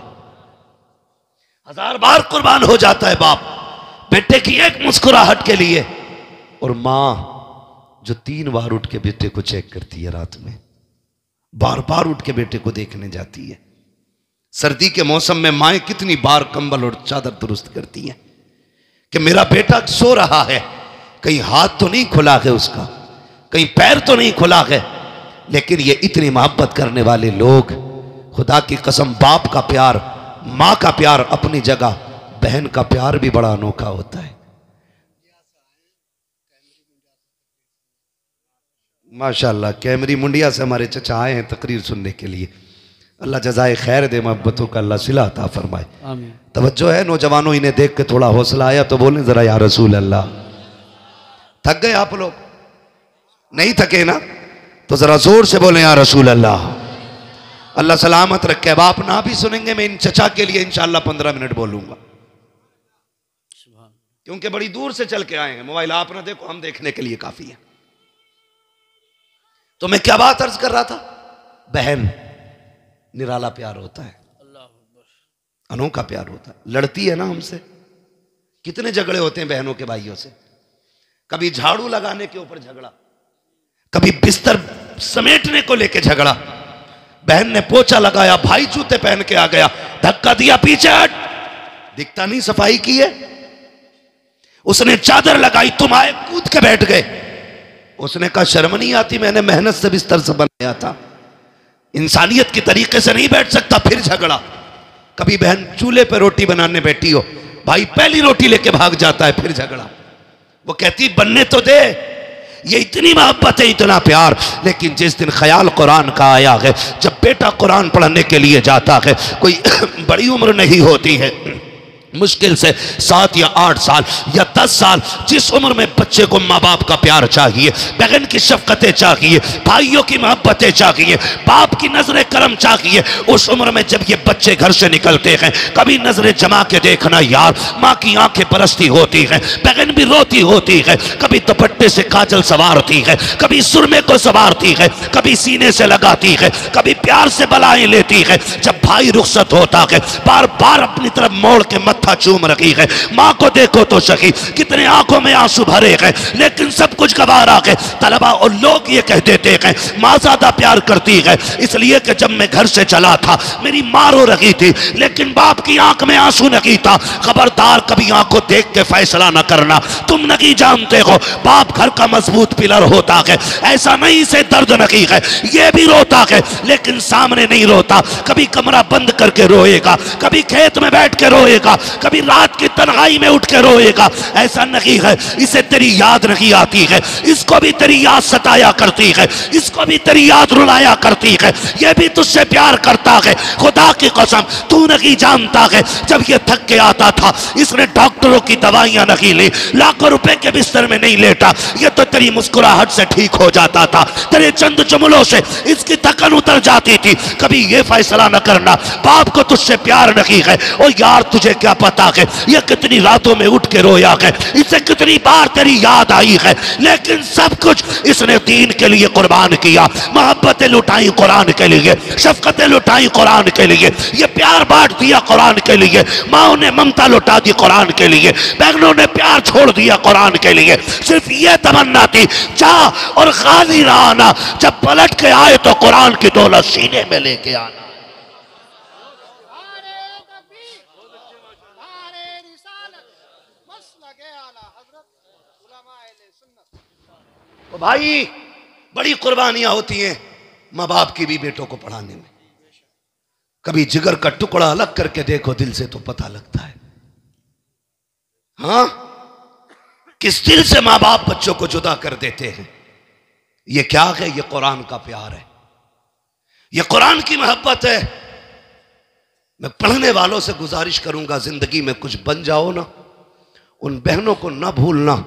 1000 बार कुर्बान हो जाता है बाप बेटे की एक मुस्कुराहट के लिए। और मां जो 3 बार उठ के बेटे को चेक करती है रात में, बार बार उठ के बेटे को देखने जाती है। सर्दी के मौसम में माएं कितनी बार कंबल और चादर दुरुस्त करती हैं कि मेरा बेटा सो रहा है, कहीं हाथ तो नहीं खुला है उसका, कहीं पैर तो नहीं खुला है। लेकिन ये इतनी मोहब्बत करने वाले लोग, खुदा की कसम, बाप का प्यार, माँ का प्यार अपनी जगह, बहन का प्यार भी बड़ा अनोखा होता है। माशाल्लाह, कैमरी मुंडिया से हमारे चचा आए हैं तकरीर सुनने के लिए। अल्लाह जज़ाए खैर दे, मोहब्बतों का अल्लाह सिला अता फरमाए। आमीन। तवज्जो है नौजवानों, इन्हें देख के थोड़ा हौसला आया तो बोलें जरा या रसूल अल्लाह। थक गए आप लोग? नहीं थके ना? तो जरा जोर से बोलें या रसूल अल्लाह। अल्लाह सलामत रखे। अब आप ना भी सुनेंगे, मैं इन चचा के लिए इंशाअल्लाह 15 मिनट बोलूंगा, क्योंकि बड़ी दूर से चल के आए हैं। मोबाइल आप ना देखो, हम देखने के लिए काफी है। तो मैं क्या बात अर्ज कर रहा था? बहन निराला प्यार होता है, अनोखा प्यार होता है। लड़ती है ना हमसे, कितने झगड़े होते हैं बहनों के भाइयों से। कभी झाड़ू लगाने के ऊपर झगड़ा, कभी बिस्तर समेटने को लेके झगड़ा। बहन ने पोछा लगाया, भाई जूते पहन के आ गया, धक्का दिया, पीछे हट, दिखता नहीं सफाई की है। उसने चादर लगाई, तुम आए कूद के बैठ गए। उसने कहा शर्म नहीं आती, मैंने मेहनत से बिस्तर से बनाया था, इंसानियत के तरीके से नहीं बैठ सकता। फिर झगड़ा। कभी बहन चूल्हे पे रोटी बनाने बैठी हो, भाई पहली रोटी लेके भाग जाता है, फिर झगड़ा। वो कहती बनने तो दे। ये इतनी मोहब्बत है, इतना प्यार। लेकिन जिस दिन ख्याल कुरान का आया है, जब बेटा कुरान पढ़ने के लिए जाता है, कोई बड़ी उम्र नहीं होती है, मुश्किल से 7 या 8 साल या 10 साल, जिस उम्र में बच्चे को माँ बाप का प्यार चाहिए, बहन की शफकतें चाहिए, भाइयों की मोहब्बतें चाहिए, बाप की नजर करम चाहिए, उस उम्र में जब ये बच्चे घर से निकलते हैं, कभी नजरें जमा के देखना यार, माँ की आंखें बरसती होती हैं, बहन भी रोती होती है, कभी दुपट्टे से काजल सवारती है, कभी सुरमे को सवारती है, कभी सीने से लगाती है, कभी प्यार से बलाएं लेती है। जब भाई रुखसत होता है, बार बार अपनी तरफ मोड़ के मत अंगूठा चूम रही है। माँ को देखो तो सही कितने आंखों में आंसू भरे हैं, लेकिन सब कुछ गवारा है। तलबा और लोग ये कह देते हैं माँ ज्यादा प्यार करती है, इसलिए कि जब मैं घर से चला था मेरी माँ रो रही थी, लेकिन बाप की आंख में आंसू नहीं था। खबरदार कभी आंख को देख के फैसला न करना, तुम नहीं जानते हो बाप घर का मजबूत पिलर होता है। ऐसा नहीं से दर्द नहीं है, ये भी रोता है लेकिन सामने नहीं रोता। कभी कमरा बंद करके रोएगा, कभी खेत में बैठ के रोएगा, कभी रात की तन्हाई में उठ के रोएगा। ऐसा नहीं है इसे तेरी याद नहीं आती है, इसको भी तेरी याद सताया करती है, इसको भी तेरी याद रुलाया करती है। ये भी तुझसे प्यार करता है। खुदा की कसम तू नहीं जानता है, जब ये थक के आता था इसने डॉक्टरों की दवाइयां नहीं ली, लाखों रुपए के बिस्तर में नहीं लेटा, ये तो तेरी मुस्कुराहट से ठीक हो जाता था, तेरे चंद जुमलों से इसकी थकन उतर जाती थी। कभी ये फैसला न करना बाप को तुझसे प्यार नहीं है। और यार तुझे क्या पता है ये कितनी रातों में उठ के रोया है, इसे कितनी बार तेरी याद आई है, लेकिन सब कुछ इसने दीन के लिए कुर्बान किया। मोहब्बतें लुटाई कुरान के लिए, शफकतें लुटाई कुरान के लिए, ये प्यार बांट दिया कुरान के लिए। माओ ने ममता लुटा दी कुरान के लिए, बहनों ने प्यार छोड़ दिया कुरान के लिए। सिर्फ ये तमन्ना थी जा और खाली ना आना, जब पलट के आए तो कुरान की दौलत सीने में लेके आना। तो भाई बड़ी कुर्बानियां होती हैं माँ बाप की भी बेटों को पढ़ाने में। कभी जिगर का टुकड़ा अलग करके देखो दिल से तो पता लगता है, हाँ किस दिल से माँ बाप बच्चों को जुदा कर देते हैं। ये क्या है? ये कुरान का प्यार है, ये कुरान की मोहब्बत है। मैं पढ़ने वालों से गुजारिश करूंगा जिंदगी में कुछ बन जाओ ना, उन बहनों को ना भूलना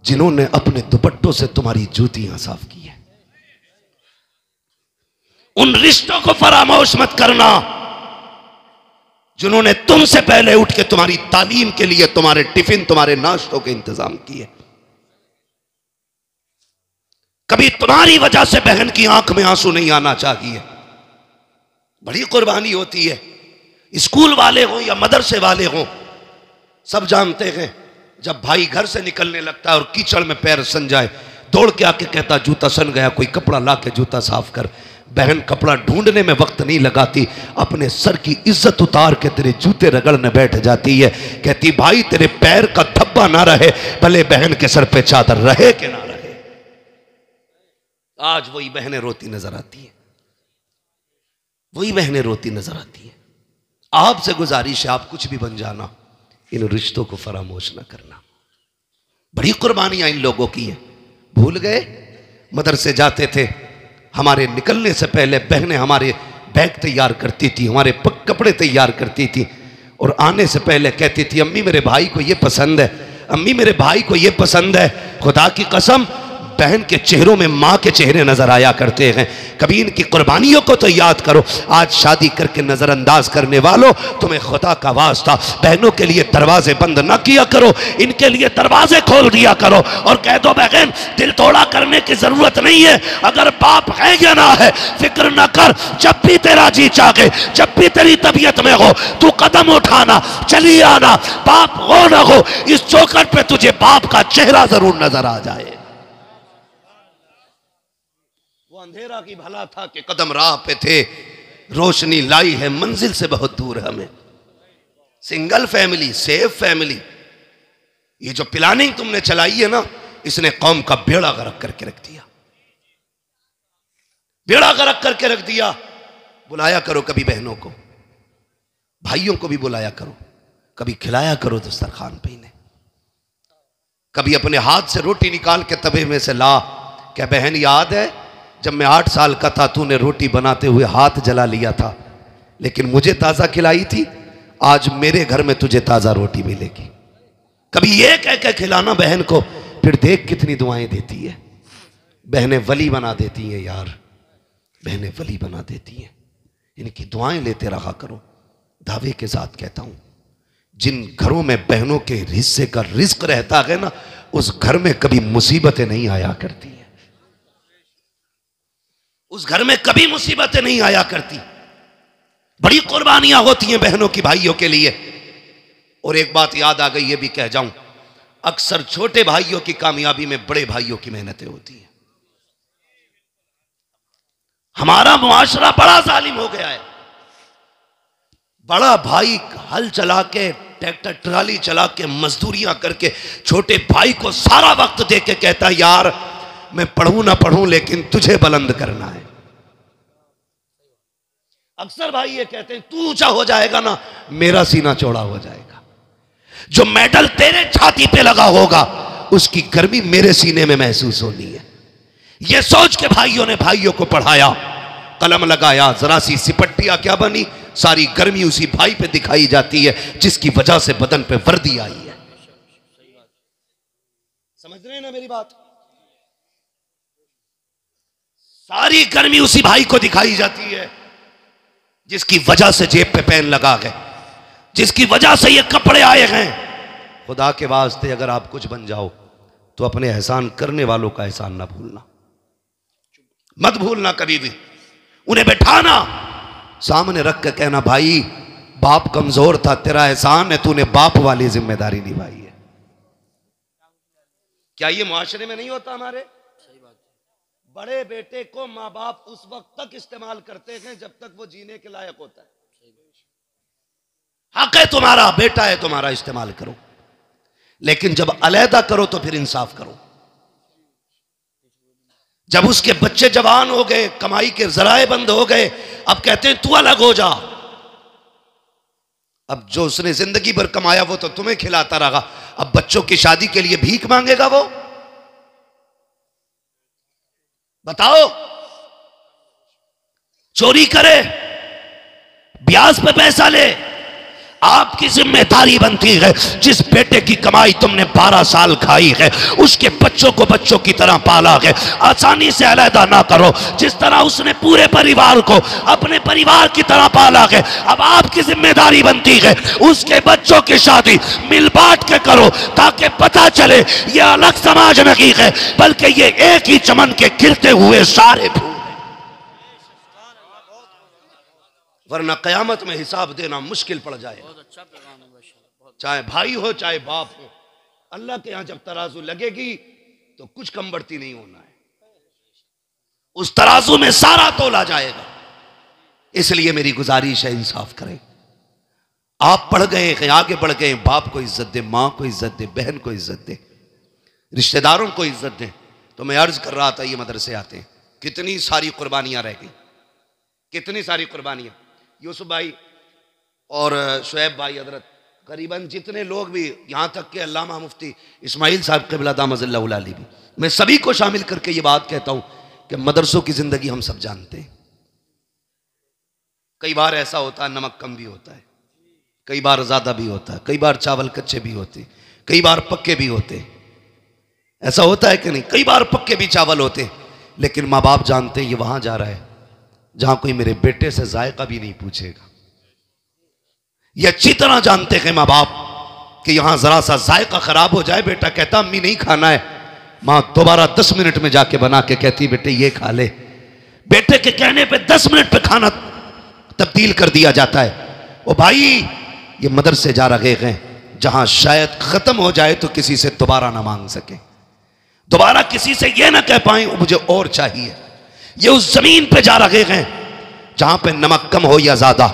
जिन्होंने अपने दुपट्टों से तुम्हारी जूतियां साफ की है। उन रिश्तों को फरामोश मत करना जिन्होंने तुमसे पहले उठ के तुम्हारी तालीम के लिए तुम्हारे टिफिन तुम्हारे नाश्तों के इंतजाम किए। कभी तुम्हारी वजह से बहन की आंख में आंसू नहीं आना चाहिए। बड़ी कुर्बानी होती है। स्कूल वाले हों या मदरसे वाले हों, सब जानते हैं जब भाई घर से निकलने लगता है और कीचड़ में पैर सन जाए, दौड़ के आके कहता जूता सन गया, कोई कपड़ा ला के जूता साफ कर। बहन कपड़ा ढूंढने में वक्त नहीं लगाती, अपने सर की इज्जत उतार के तेरे जूते रगड़ने बैठ जाती है। कहती भाई तेरे पैर का धब्बा ना रहे, भले बहन के सर पे चादर रहे कि ना रहे। आज वही बहनें रोती नजर आती है, वही बहनें रोती नजर आती है। आपसे गुजारिश है आप कुछ भी बन जाना, इन रिश्तों को फरामोश ना करना। बड़ी कुर्बानियां इन लोगों की है। भूल गए मदरसे जाते थे, हमारे निकलने से पहले बहनें हमारे बैग तैयार करती थी, हमारे कपड़े तैयार करती थी, और आने से पहले कहती थी अम्मी मेरे भाई को ये पसंद है, अम्मी मेरे भाई को ये पसंद है। खुदा की कसम बहन के चेहरों में माँ के चेहरे नजर आया करते हैं। कभी इनकी कुर्बानियों को तो याद करो। आज शादी करके नजरअंदाज करने वालों, तुम्हें खुदा का वास्ता बहनों के लिए दरवाजे बंद ना किया करो, इनके लिए दरवाजे खोल दिया करो और कह दो बहन दिल तोड़ा करने की जरूरत नहीं है, अगर बाप है या ना है फिक्र ना कर, जब भी तेरा जी चाहे, जब भी तेरी तबीयत में हो तू कदम उठाना, चली आना, बाप हो ना हो इस चौखट पे तुझे बाप का चेहरा जरूर नजर आ जाए। अंधेरा की भला था कि कदम राह पे थे, रोशनी लाई है मंजिल से बहुत दूर हमें। सिंगल फैमिली सेफ फैमिली, ये जो प्लानिंग तुमने चलाई है ना, इसने कौम का बेड़ा गर्क करके रख दिया, बेड़ा गर्क करके रख दिया। बुलाया करो कभी बहनों को, भाइयों को भी बुलाया करो, कभी खिलाया करो दस्तरखान पे इन्हें, कभी अपने हाथ से रोटी निकाल के तवे में से ला। क्या बहन याद है जब मैं 8 साल का था तूने रोटी बनाते हुए हाथ जला लिया था, लेकिन मुझे ताजा खिलाई थी, आज मेरे घर में तुझे ताजा रोटी मिलेगी। कभी ये कह के खिलाना बहन को, फिर देख कितनी दुआएं देती है। बहनें वली बना देती हैं यार, बहनें वली बना देती हैं। इनकी दुआएं लेते रहा करो। दावे के साथ कहता हूं, जिन घरों में बहनों के हिस्से का रिस्क रहता है ना, उस घर में कभी मुसीबतें नहीं आया करती, उस घर में कभी मुसीबतें नहीं आया करती। बड़ी कुर्बानियां होती हैं बहनों की भाइयों के लिए। और एक बात याद आ गई, ये भी कह जाऊं, अक्सर छोटे भाइयों की कामयाबी में बड़े भाइयों की मेहनतें होती हैं। हमारा मुआशरा बड़ा जालिम हो गया है। बड़ा भाई हल चला के, ट्रैक्टर ट्राली चला के, मजदूरियां करके छोटे भाई को सारा वक्त दे के कहता है यार मैं पढ़ूं ना पढ़ूं लेकिन तुझे बुलंद करना है। अक्सर भाई ये कहते हैं तू ऊंचा हो जाएगा ना मेरा सीना चौड़ा हो जाएगा। जो मेडल तेरे छाती पे लगा होगा उसकी गर्मी मेरे सीने में महसूस होनी है। ये सोच के भाइयों ने भाइयों को पढ़ाया, कलम लगाया, जरा सी सिपट्टिया क्या बनी, सारी गर्मी उसी भाई पे दिखाई जाती है जिसकी वजह से बदन पे वर्दी आई है। समझ रहे हैं ना मेरी बात? सारी गर्मी उसी भाई को दिखाई जाती है जिसकी वजह से जेब पे पेन लगा गए, जिसकी वजह से ये कपड़े आए हैं। खुदा के वास्ते अगर आप कुछ बन जाओ तो अपने एहसान करने वालों का एहसान ना भूलना, मत भूलना कभी भी। उन्हें बैठाना, सामने रख के कहना भाई बाप कमजोर था, तेरा एहसान है, तूने बाप वाली जिम्मेदारी निभाई है। क्या ये मुआशरे में नहीं होता? हमारे बड़े बेटे को माँ बाप उस वक्त तक इस्तेमाल करते हैं जब तक वो जीने के लायक होता है। हक है तुम्हारा, बेटा है तुम्हारा, इस्तेमाल करो, लेकिन जब अलहदा करो तो फिर इंसाफ करो। जब उसके बच्चे जवान हो गए, कमाई के जराए बंद हो गए, अब कहते हैं तू अलग हो जा। अब जो उसने जिंदगी भर कमाया वो तो तुम्हें खिलाता रहा, अब बच्चों की शादी के लिए भीख मांगेगा वो? बताओ। चोरी करे, ब्याज पे पैसा ले, आपकी जिम्मेदारी बनती है जिस बेटे की कमाई तुमने 12 साल खाई है उसके बच्चों को बच्चों की तरह पाला है, आसानी से अलहदा ना करो। जिस तरह उसने पूरे परिवार को अपने परिवार की तरह पाला है, अब आपकी जिम्मेदारी बनती है उसके बच्चों की शादी मिल बांट के करो, ताकि पता चले ये अलग समाज नहीं है बल्कि ये एक ही चमन के खिलते हुए सारे फूल। वरना कयामत में हिसाब देना मुश्किल पड़ जाएगा। चाहे भाई हो चाहे बाप हो, अल्लाह के यहां जब तराजू लगेगी तो कुछ कम बढ़ती नहीं होना है, उस तराजू में सारा तोला जाएगा। इसलिए मेरी गुजारिश है इंसाफ करें। आप पढ़ गए हैं, आगे बढ़ गए, बाप को इज्जत दे, मां को इज्जत दे, बहन को इज्जत दे, रिश्तेदारों को इज्जत दे। तो मैं अर्ज कर रहा था ये मदरसे आते हैं, कितनी सारी कुर्बानियां रह गई, कितनी सारी कुर्बानियां। यूसुफ भाई और शुएब भाई हजरत, करीबन जितने लोग भी, यहाँ तक के अल्लामा मुफ्ती इस्माइल साहब क़िबला दामज़िल्लहुल आली भी, मैं सभी को शामिल करके ये बात कहता हूँ कि मदरसों की ज़िंदगी हम सब जानते हैं। कई बार ऐसा होता है नमक कम भी होता है, कई बार ज़्यादा भी होता है, कई बार चावल कच्चे भी होते, कई बार पक्के भी होते। ऐसा होता है कि नहीं? कई बार पक्के भी चावल होते, लेकिन माँ बाप जानते हैं ये वहाँ जा रहा है जहां कोई मेरे बेटे से जायका भी नहीं पूछेगा। ये अच्छी तरह जानते हैं माँ बाप कि यहां जरा सा जायका खराब हो जाए, बेटा कहता अम्मी नहीं खाना है, मां दोबारा 10 मिनट में जाके बना के कहती बेटे ये खा ले। बेटे के कहने पे 10 मिनट पे खाना तब्दील कर दिया जाता है। ओ भाई ये मदरसे जा रहे हैं जहां शायद खत्म हो जाए तो किसी से दोबारा ना मांग सके, दोबारा किसी से ये ना कह पाए मुझे और चाहिए। ये उस जमीन पे जा रहे हैं जहां पे नमक कम हो या ज्यादा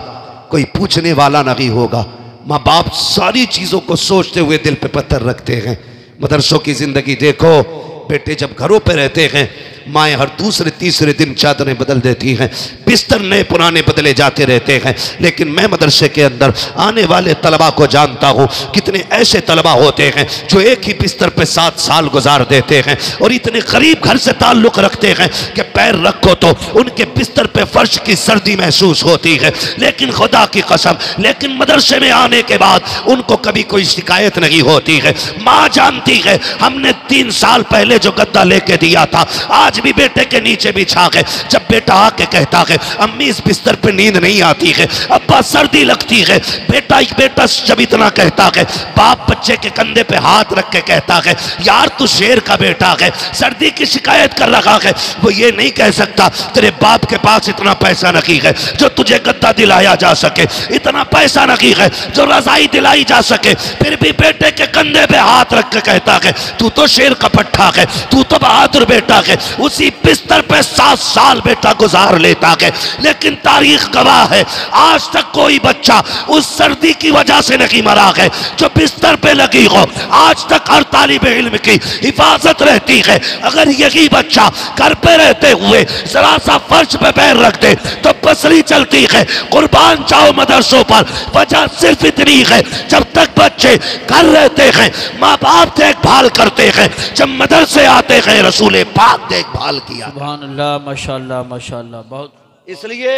कोई पूछने वाला नहीं होगा। माँ बाप सारी चीजों को सोचते हुए दिल पे पत्थर रखते हैं। मदरसों की जिंदगी देखो, बेटे जब घरों पे रहते हैं माएँ हर दूसरे तीसरे दिन चादरें बदल देती हैं, बिस्तर नए पुराने बदले जाते रहते हैं। लेकिन मैं मदरसे के अंदर आने वाले तलबा को जानता हूँ, कितने ऐसे तलबा होते हैं जो एक ही बिस्तर पे 7 साल गुजार देते हैं और इतने करीब घर से ताल्लुक़ रखते हैं कि पैर रखो तो उनके बिस्तर पे फर्श की सर्दी महसूस होती है। लेकिन खुदा की कसम, लेकिन मदरसे में आने के बाद उनको कभी कोई शिकायत नहीं होती है। माँ जानती है हमने 3 साल पहले जो गद्दा लेके दिया था आज भी बेटे के नीचे बिछा है। जब बेटा आके कहता है अम्मी इस बिस्तर पे नींद नहीं आती है, अब्बा सर्दी लगती है, बेटा जब इतना कहता है बाप बच्चे के कंधे पे हाथ रख के कहता है यार तू शेर का बेटा है, सर्दी की शिकायत कर रहा है। वो ये नहीं कह सकता तेरे बाप के पास इतना पैसा नहीं है जो तुझे गद्दा दिलाया जा सके, इतना पैसा नहीं है जो रजाई दिलाई जा सके, फिर भी बेटे के कंधे पे हाथ रख के कहता है तू तो शेर का पट्टा है, तू तो बहादुर बेटा है। उसी बिस्तर पे 7 साल बेटा गुजार लेता है, लेकिन तारीख गवाह है आज तक कोई बच्चा उस सर्दी की वजह से नहीं मरा है जो बिस्तर पे लगी हो। आज तक हर तालिब इल्म की हिफाजत रहती है। अगर यही बच्चा घर पे रहते हुए जरा सा फर्श पे पैर रख दे तो पसली चलती है। कुर्बान जाओ मदरसों पर, वजह सिर्फ इतनी है जब तक बच्चे घर रहते हैं माँ बाप देखभाल करते हैं, जब मदरसे आते हैं रसूल पाक देखभाल किया। सुभान अल्लाह, माशाअल्लाह माशाअल्लाह। बहुत इसलिए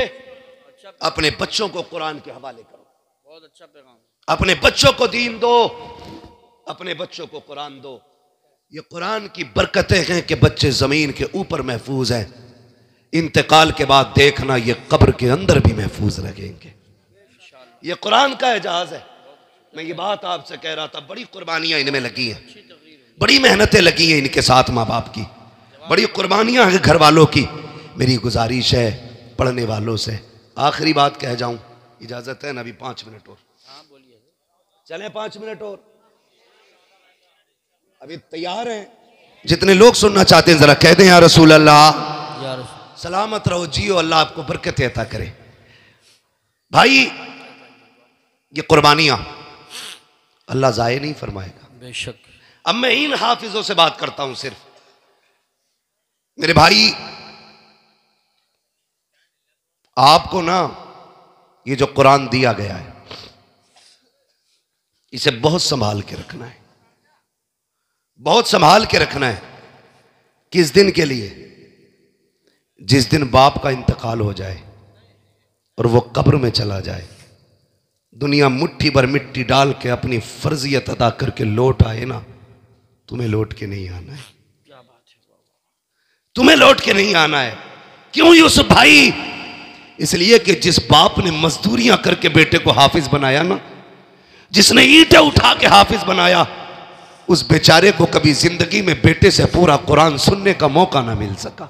अपने बच्चों को कुरान के हवाले करो, बहुत अच्छा पैगाम। अपने बच्चों को दीन दो, अपने बच्चों को कुरान दो। ये कुरान की बरकतें हैं कि बच्चे जमीन के ऊपर महफूज हैं, इंतकाल के बाद देखना ये कब्र के अंदर भी महफूज रहेंगे। ये कुरान का एजाज है। मैं ये बात आपसे कह रहा था, बड़ी कुर्बानियां इनमें लगी हैं, बड़ी मेहनतें लगी हैं इनके साथ माँ बाप की, बड़ी कुर्बानियां हैं घर वालों की। मेरी गुजारिश है पढ़ने वालों से, आखिरी बात कह जाऊं, इजाजत है ना? अभी 5 मिनट और चले, 5 मिनट और, अभी तैयार हैं? जितने लोग सुनना चाहते हैं जरा कह दें या रसूल अल्लाह। सलामत रहो, जियो, अल्लाह आपको बरकत अता करे। भाई ये कुर्बानियां अल्लाह जाये नहीं फरमाएगा बेशक। अब मैं इन हाफिजों से बात करता हूं सिर्फ। मेरे भाई आपको ना ये जो कुरान दिया गया है इसे बहुत संभाल के रखना है, बहुत संभाल के रखना है। किस दिन के लिए? जिस दिन बाप का इंतकाल हो जाए और वो कब्र में चला जाए, दुनिया मुट्ठी भर मिट्टी डाल के अपनी फर्जियत अदा करके लौट आए ना, तुम्हें लौट के नहीं आना है, तुम्हें लौट के नहीं आना है। क्यों यूसुफ भाई? इसलिए कि जिस बाप ने मजदूरियां करके बेटे को हाफिज बनाया ना, जिसने ईंटें उठा के हाफिज बनाया, उस बेचारे को कभी जिंदगी में बेटे से पूरा कुरान सुनने का मौका ना मिल सका।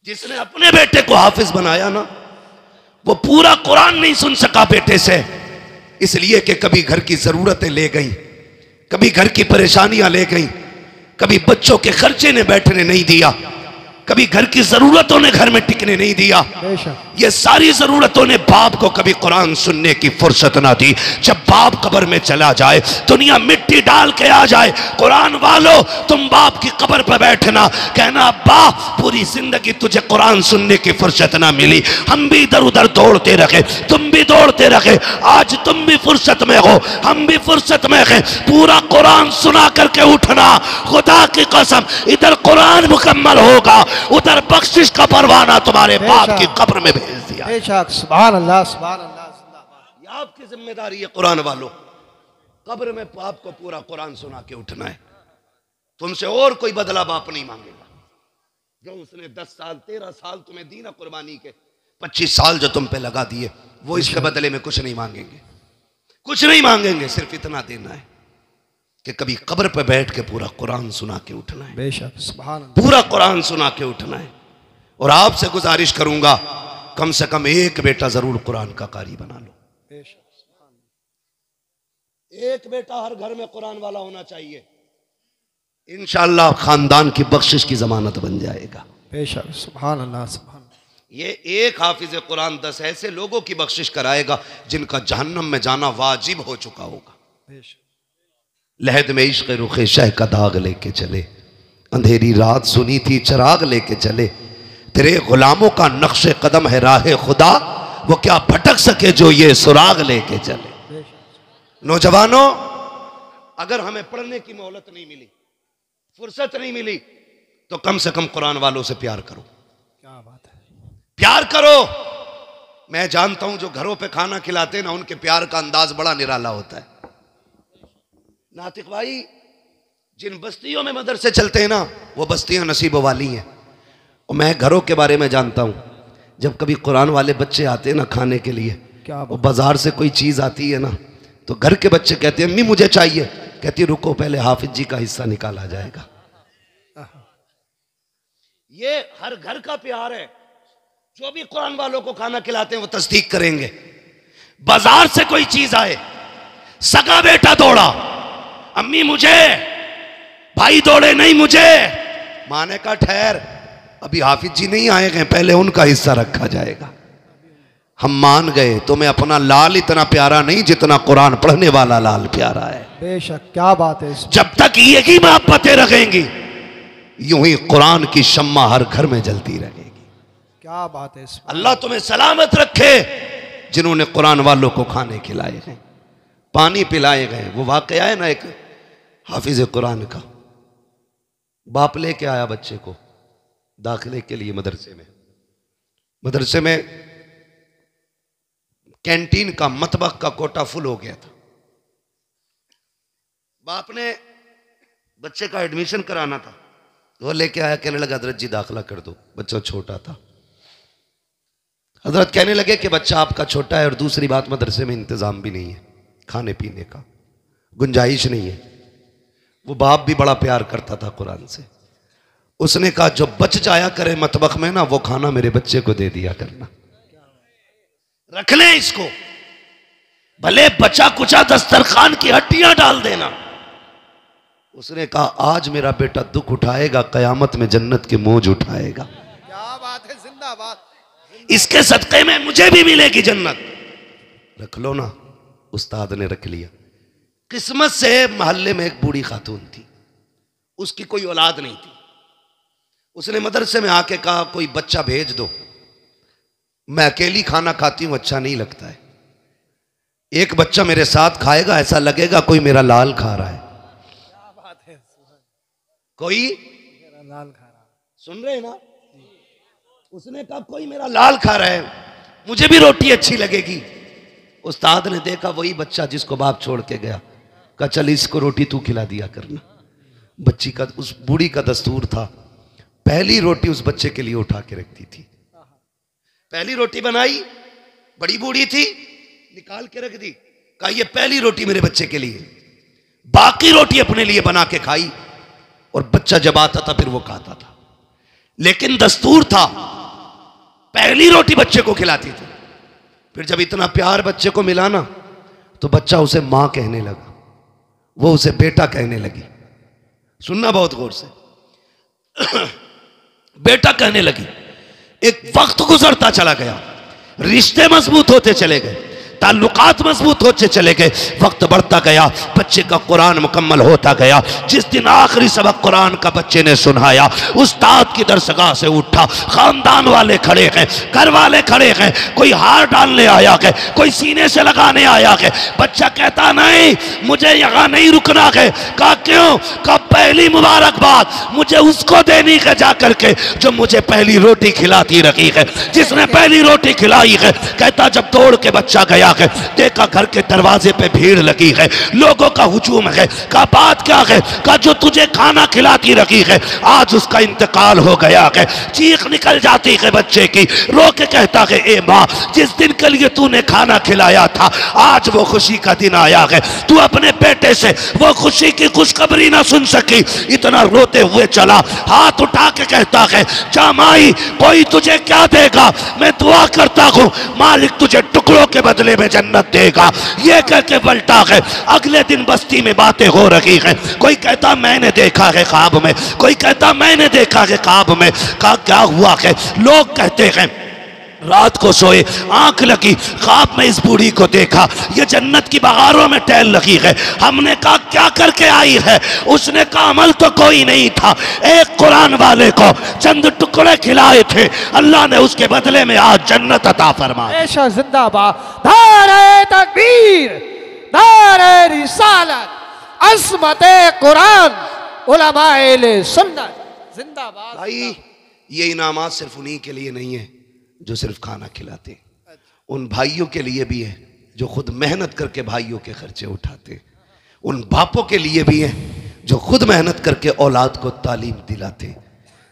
जिसने अपने बेटे को हाफिज बनाया ना, वो पूरा कुरान नहीं सुन सका बेटे से, इसलिए कि कभी घर की जरूरतें ले गई, कभी घर की परेशानियां ले गई, कभी बच्चों के खर्चे ने बैठने नहीं दिया, कभी घर की जरूरतों ने घर में टिकने नहीं दिया। ये सारी जरूरतों ने बाप को कभी कुरान सुनने की फुर्सत ना दी। जब बाप कब्र में चला जाए, दुनिया मिट्टी डाल के आ जाए, कुरान वालों तुम बाप की कब्र पर बैठना, कहना अब्बा पूरी जिंदगी तुझे कुरान सुनने की फुर्सत ना मिली, हम भी इधर उधर दौड़ते रहे, तुम भी दौड़ते रहे, आज तुम भी फुर्सत में हो, हम भी फुर्सत में हैं, पूरा कुरान सुना करके उठना। खुदा की कसम इधर कुरान मुकम्मल होगा, उधर बख्शिश का परवाना तुम्हारे बाप की कब्र में भेज दिया। सुभान अल्लाह, सुभान अल्लाह। ये आपकी जिम्मेदारी है कुरान वालों, कब्र में बाप को पूरा कुरान सुना के उठना है। तुमसे और कोई बदला बाप नहीं मांगेगा। जो उसने 10 साल 13 साल तुम्हें दी ना कुर्बानी के, 25 साल जो तुम पे लगा दिए, वो इसके बदले में कुछ नहीं मांगेंगे, कुछ नहीं मांगेंगे। सिर्फ इतना देना है कि कभी कब्र पे बैठ के पूरा कुरान सुना के उठना है। बेशक, सुभान अल्लाह। पूरा कुरान सुना के उठना है। और आपसे गुजारिश करूंगा कम से कम एक बेटा जरूर कुरान का कारी बना लो। बेशक, एक बेटा हर घर में कुरान वाला होना चाहिए। इंशाअल्लाह खानदान की बख्शिश की जमानत बन जाएगा। बेशक, सुभान अल्लाह, सुभान। ये एक हाफिज कुरान 10 ऐसे लोगों की बख्शिश कराएगा जिनका जहन्नम में जाना वाजिब हो चुका होगा। बेशक। लहद में इश्क़ रुखे शह का दाग लेके चले, अंधेरी रात सुनी थी चिराग लेके चले, तेरे गुलामों का नक्शे कदम है राह खुदा, वो क्या भटक सके जो ये सुराग लेके चले। नौजवानों, अगर हमें पढ़ने की मोहलत नहीं मिली, फुर्सत नहीं मिली, तो कम से कम कुरान वालों से प्यार करो। क्या बात है, प्यार करो। मैं जानता हूं जो घरों पे खाना खिलाते हैं ना, उनके प्यार का अंदाज बड़ा निराला होता है। नातिक भाई, जिन बस्तियों में मदरसे चलते हैं ना, वो बस्तियां नसीबों वाली हैं। और मैं घरों के बारे में जानता हूं, जब कभी कुरान वाले बच्चे आते हैं ना खाने के लिए, क्या वो बाजार से कोई चीज आती है ना, तो घर के बच्चे कहते हैं अम्मी मुझे चाहिए, कहती रुको पहले हाफिज जी का हिस्सा निकाला जाएगा। ये हर घर का प्यार है। जो भी कुरान वालों को खाना खिलाते हैं वो तस्दीक करेंगे। बाजार से कोई चीज आए, सगा बेटा दौड़ा, अम्मी मुझे, भाई दौड़े नहीं मुझे, माने का ठहर, अभी हाफिज जी नहीं आए गए, पहले उनका हिस्सा रखा जाएगा। हम मान गए, तुम्हें अपना लाल इतना प्यारा नहीं जितना कुरान पढ़ने वाला लाल प्यारा है। बेशक, क्या बात है। जब तक यही मोहब्बतें रहेंगी, यूं ही कुरान की शम्मा हर घर में जलती रहेगी। क्या बात है। अल्लाह तुम्हें सलामत रखे जिन्होंने कुरान वालों को खाने खिलाए हैं, पानी पिलाए गए। वो वाकया है ना एक हाफिज कुरान का, बाप लेके आया बच्चे को दाखिले के लिए मदरसे में कैंटीन का मतबख का कोटा फुल हो गया था। बाप ने बच्चे का एडमिशन कराना था, वो लेके आया, कहने लगा हजरत जी दाखिला कर दो। बच्चा छोटा था। हजरत कहने लगे कि बच्चा आपका छोटा है और दूसरी बात मदरसे में इंतजाम भी नहीं है, खाने पीने का गुंजाइश नहीं है। वो बाप भी बड़ा प्यार करता था कुरान से। उसने कहा जो बच जाया करे मतबख में ना, वो खाना मेरे बच्चे को दे दिया करना, रख ले इसको, भले बचा कुचा दस्तरखान की हड्डियां डाल देना। उसने कहा आज मेरा बेटा दुख उठाएगा, कयामत में जन्नत के मौज उठाएगा। क्या बात है, जिंदाबाद। इसके सदक़े में मुझे भी मिलेगी जन्नत। रख लो ना। उस्ताद ने रख लिया। किस्मत से मोहल्ले में एक बूढ़ी खातून थी, उसकी कोई औलाद नहीं थी। उसने मदरसे में आके कहा कोई बच्चा भेज दो, मैं अकेली खाना खाती हूं, अच्छा नहीं लगता है। एक बच्चा मेरे साथ खाएगा, ऐसा लगेगा कोई मेरा लाल खा रहा है। क्या बात है। कोई मेरा लाल खा रहा। सुन रहे हैं ना? उसने कहा कोई मेरा लाल खा रहा है, मुझे भी रोटी अच्छी लगेगी। उस्ताद ने देखा वही बच्चा जिसको बाप छोड़ के गया, कहा चल इसको रोटी तू खिला दिया करना। बच्ची का, उस बूढ़ी का दस्तूर था, पहली रोटी उस बच्चे के लिए उठा के रखती थी। पहली रोटी बनाई, बड़ी बूढ़ी थी, निकाल के रख दी, कहा ये पहली रोटी मेरे बच्चे के लिए। बाकी रोटी अपने लिए बना के खाई और बच्चा जब आता था फिर वो खाता था। लेकिन दस्तूर था, पहली रोटी बच्चे को खिलाती थी। फिर जब इतना प्यार बच्चे को मिला ना, तो बच्चा उसे मां कहने लगा, वो उसे बेटा कहने लगी। सुनना बहुत गौर से। बेटा कहने लगी। एक वक्त गुजरता चला गया, रिश्ते मजबूत होते चले गए, ताल्लुकात मजबूत होते चले गए, वक्त बढ़ता गया, बच्चे का कुरान मुकम्मल होता गया। जिस दिन आखिरी सबक कुरान का बच्चे ने सुनाया, उस्ताद की दरसगाह से उठा, खानदान वाले खड़े हैं, घर वाले खड़े हैं, कोई हार डालने आया है, कोई सीने से लगाने आया है। बच्चा कहता नहीं मुझे यहाँ नहीं रुकना है। कहा क्यों? कहा पहली मुबारकबाद मुझे उसको देनी है जा करके जो मुझे पहली रोटी खिलाती रही है, जिसने पहली रोटी खिलाई है। कहता जब तोड़ के बच्चा गया है, देखा घर के दरवाजे पे भीड़ लगी है, लोगों का हुजूम है। कहा बात क्या है? कहा जो तुझे खाना खिलाती रखी है आज उसका इंतकाल हो गया है। चीख निकल जाती है बच्चे की, रो के कहता है ए माँ, जिस दिन के लिए तूने खाना खिलाया था आज वो खुशी का दिन आया है, तू अपने बेटे से वो खुशी की खुशखबरी ना सुन सकी, इतना रोते हुए चला। हाथ उठा के कहता है जा माई, कोई तुझे क्या देगा, मैं दुआ करता हूँ मालिक तुझे टुकड़ों के बदले में जन्नत देगा। ये कह के पलटा है। अगले दिन बस्ती में बातें हो रही हैं, कोई कहता मैंने देखा है ख्वाब में, कोई कहता मैंने देखा है ख्वाब में। कहा क्या हुआ है? लोग कहते हैं रात को सोए, आंख लगी, ख्वाब में इस बूढ़ी को देखा, ये जन्नत की बगारों में टहल लगी है। हमने कहा क्या करके आई है? उसने कहा अमल तो कोई नहीं था, एक कुरान वाले को चंद टुकड़े खिलाए थे, अल्लाह ने उसके बदले में आज जन्नत अता फरमाई। बेशक, जिंदाबाद। नारे तकबीर, नारे रिसालत, अज़मत कुरान, उलमाए सुन्नत, जिंदाबाद। भाई ये इनामात सिर्फ उन्हीं के लिए नहीं है जो सिर्फ खाना खिलाते, उन भाइयों के लिए भी है जो खुद मेहनत करके भाइयों के खर्चे उठाते, उन बापों के लिए भी है जो खुद मेहनत करके औलाद को तालीम दिलाते,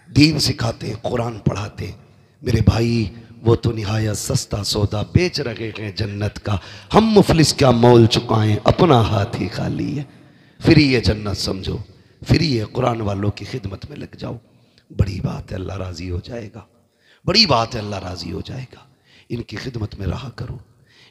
दीन सिखाते, कुरान पढ़ाते। मेरे भाई वो तो निहायत सस्ता सौदा बेच रहे हैं जन्नत का, हम मुफलिस क्या मोल चुकाएं, अपना हाथ ही खाली है। फिर ये जन्नत समझो, फिर ये कुरान वालों की खिदमत में लग जाओ। बड़ी बात है, अल्लाह राज़ी हो जाएगा। बड़ी बात है, अल्लाह राज़ी हो जाएगा। इनकी खिदमत में रहा करो,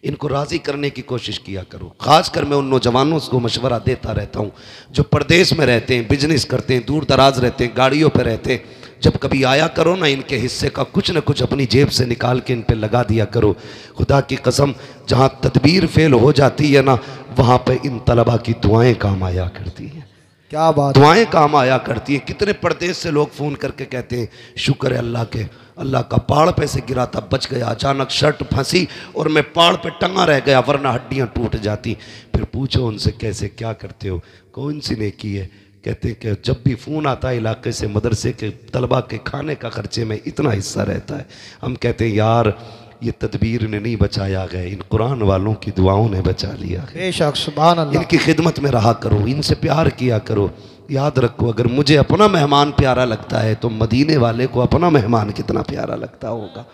इनको राज़ी करने की कोशिश किया करो। ख़ासकर मैं उन नौजवानों को मशवरा देता रहता हूँ जो परदेश में रहते हैं, बिजनेस करते हैं, दूर दराज रहते हैं, गाड़ियों पर रहते हैं। जब कभी आया करो ना, इनके हिस्से का कुछ न कुछ अपनी जेब से निकाल के इन पे लगा दिया करो। खुदा की कसम, जहाँ तदबीर फेल हो जाती है ना, वहाँ पे इन तलबा की दुआएं काम आया करती हैं। क्या बात, दुआएं काम आया करती हैं। कितने परदेश से लोग फ़ोन करके कहते हैं शुक्र है अल्लाह के, अल्लाह का पहाड़ पे से गिरा था, बच गया, अचानक शर्ट फंसी और मैं पहाड़ पे टंगा रह गया, वरना हड्डियाँ टूट जाती। फिर पूछो उनसे कैसे क्या करते हो, कौन सी नेकी है? कहते हैं कि जब भी फ़ोन आता है इलाके से, मदरसे के तलबा के खाने का खर्चे में इतना हिस्सा रहता है। हम कहते हैं यार ये तदबीर ने नहीं बचाया गया, इन कुरान वालों की दुआओं ने बचा लिया। बेशक, सुभान अल्लाह। इनकी खिदमत में रहा करो, इनसे प्यार किया करो। याद रखो, अगर मुझे अपना मेहमान प्यारा लगता है तो मदीने वाले को अपना मेहमान कितना प्यारा लगता होगा।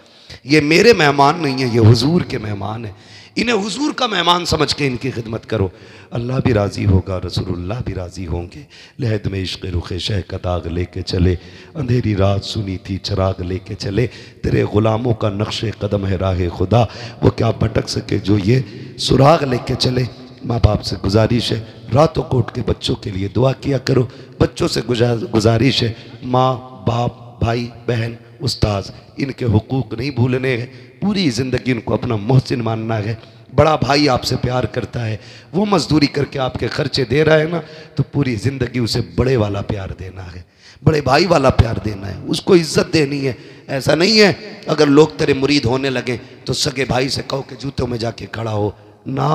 ये मेरे मेहमान नहीं है, ये हुजूर के मेहमान है। इन्हें हुजूर का मेहमान समझ के इनकी खिदमत करो। अल्लाह भी राज़ी होगा, रसूलुल्लाह भी राज़ी होंगे। लहद में इश्क़ रुख़ शह का दाग लेके चले, अंधेरी रात सुनी थी चराग लेके चले, तेरे ग़ुलामों का नक्शे कदम है राह खुदा, वो क्या भटक सके जो ये सुराग लेके चले। माँ बाप से गुजारिश है, रातों को उठ के बच्चों के लिए दुआ किया करो। बच्चों से गुजारिश है, माँ बाप, भाई बहन, उस्ताद, इनके हुकूक नहीं भूलने हैं। पूरी ज़िंदगी इनको अपना मोहसिन मानना है। बड़ा भाई आपसे प्यार करता है, वो मजदूरी करके आपके खर्चे दे रहा है ना, तो पूरी ज़िंदगी उसे बड़े वाला प्यार देना है, बड़े भाई वाला प्यार देना है, उसको इज्जत देनी है। ऐसा नहीं है अगर लोग तेरे मुरीद होने लगे तो सगे भाई से कहो कि जूतों में जाके खड़ा हो ना,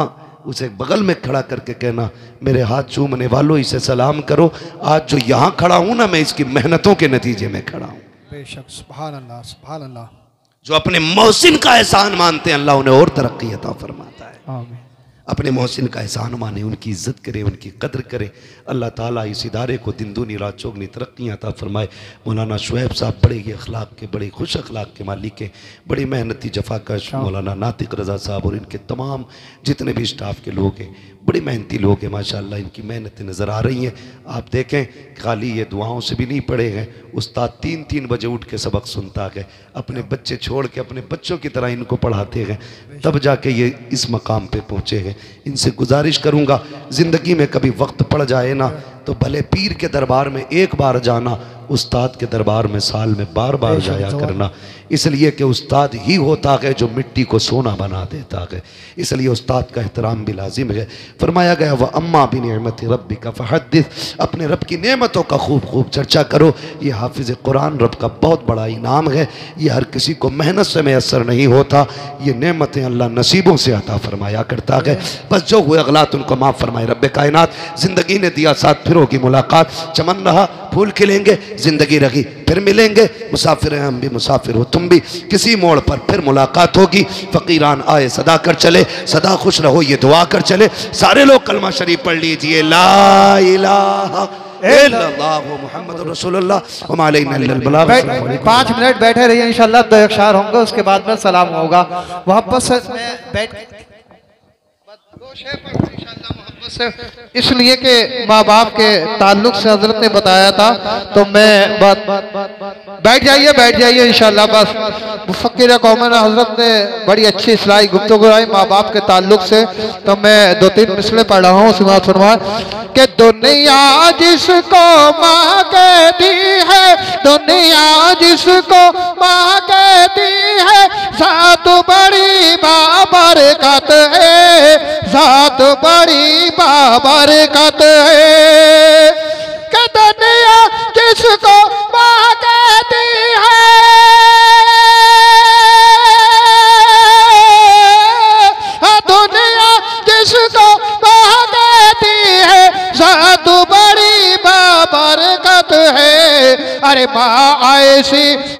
उसे बगल में खड़ा करके कहना मेरे हाथ चूमने वालों इसे सलाम करो, आज जो यहाँ खड़ा हूँ ना मैं इसकी मेहनतों के नतीजे में खड़ा हूँ। बेशक, सुभान अल्लाह, सुभान अल्लाह। जो अपने मोहसिन का एहसान मानते हैं अल्लाह उन्हें और तरक्की अता फरमाता है। आमीन। अपने मोहसिन का एहसान माने, उनकी इज्जत करें, उनकी कदर करें। अल्लाह ताला इस इदारे को दिन दूनी रात चौगनी तरक्की अता फरमाए। मौलाना शुएब साहब बड़े ही अखलाक के, बड़े खुश अखलाक के मालिक हैं, बड़ी मेहनती जफाकश। मौलाना नातिक रज़ा साहब और इनके तमाम जितने भी स्टाफ के लोग हैं बड़े मेहनती लोग हैं माशाअल्लाह। इनकी मेहनतें नज़र आ रही हैं। आप देखें खाली ये दुआओं से भी नहीं पड़े हैं। उस्ताद 3-3 बजे उठ के सबक सुनता है, अपने बच्चे छोड़ के अपने बच्चों की तरह इनको पढ़ाते हैं, तब जाके ये इस मकाम पे पहुँचे हैं। इनसे गुजारिश करूँगा ज़िंदगी में कभी वक्त पड़ जाए ना तो भले पीर के दरबार में एक बार जाना, उस्ताद के दरबार में साल में बार बार जाया करना, इसलिए कि उस्ताद ही होता है जो मिट्टी को सोना बना देता है। इसलिए उस्ताद का एहतराम भी लाजिम है। फरमाया गया वह अम्मा भी नेमत रब्बी का फ़हद्दिस, अपने रब की नेमतों का खूब खूब चर्चा करो। ये हाफिज़ कुरान रब का बहुत बड़ा इनाम है। ये हर किसी को मेहनत से मैसर नहीं होता, ये नेमतें अल्लाह नसीबों से अता फरमाया करता है। बस जो हुए अगलात उनको माफ़ फरमाए रब कायनात। ज़िंदगी ने दिया साथ, फिर होगी मुलाकात। चमन रहा फूल खिलेंगे, ज़िंदगी रही फिर मिलेंगे। मुसाफिर हैं हम भी, मुसाफिर हो तुम भी, किसी मोड़ पर फिर मुलाकात होगी। फ़कीरान आए सदा कर चले, सदा खुश रहो ये दुआ कर चले। सारे लोग कलमा शरीफ पढ़ लीजिए, ला इलाहा इल्लल्लाह मुहम्मदुर रसूलुल्लाह व मा अलैना इल्लल बलाग। 5 मिनट बैठे रहिए, इंशाल्लाह दो अक्षार होंगे, उसके बाद में सलाम होगा। मोहब्बत से बैठ इसलिए कि माँ बाप के ताल्लुक से हजरत ने बताया था, तो मैं बैठ जाइए इंशाल्लाह। बस मुफक्किर कौमन हजरत ने बड़ी अच्छी इस्लाही गुफ्तगू आई माँ बाप के ताल्लुक से, तो मैं 2-3 मिसलें पढ़ रहा हूँ। सुना कि दुनिया जिसको माँ कहती है, दुनिया जिसको माँ कहती है, साथ बड़ी बाबरकत है, साथ बड़ी बाबरकत है। कि दुनिया जिसको माँ कहती है, दुनिया जिसको माँ कहती है, साथ बड़ी बाबरकत है। अरे माँ ऐसी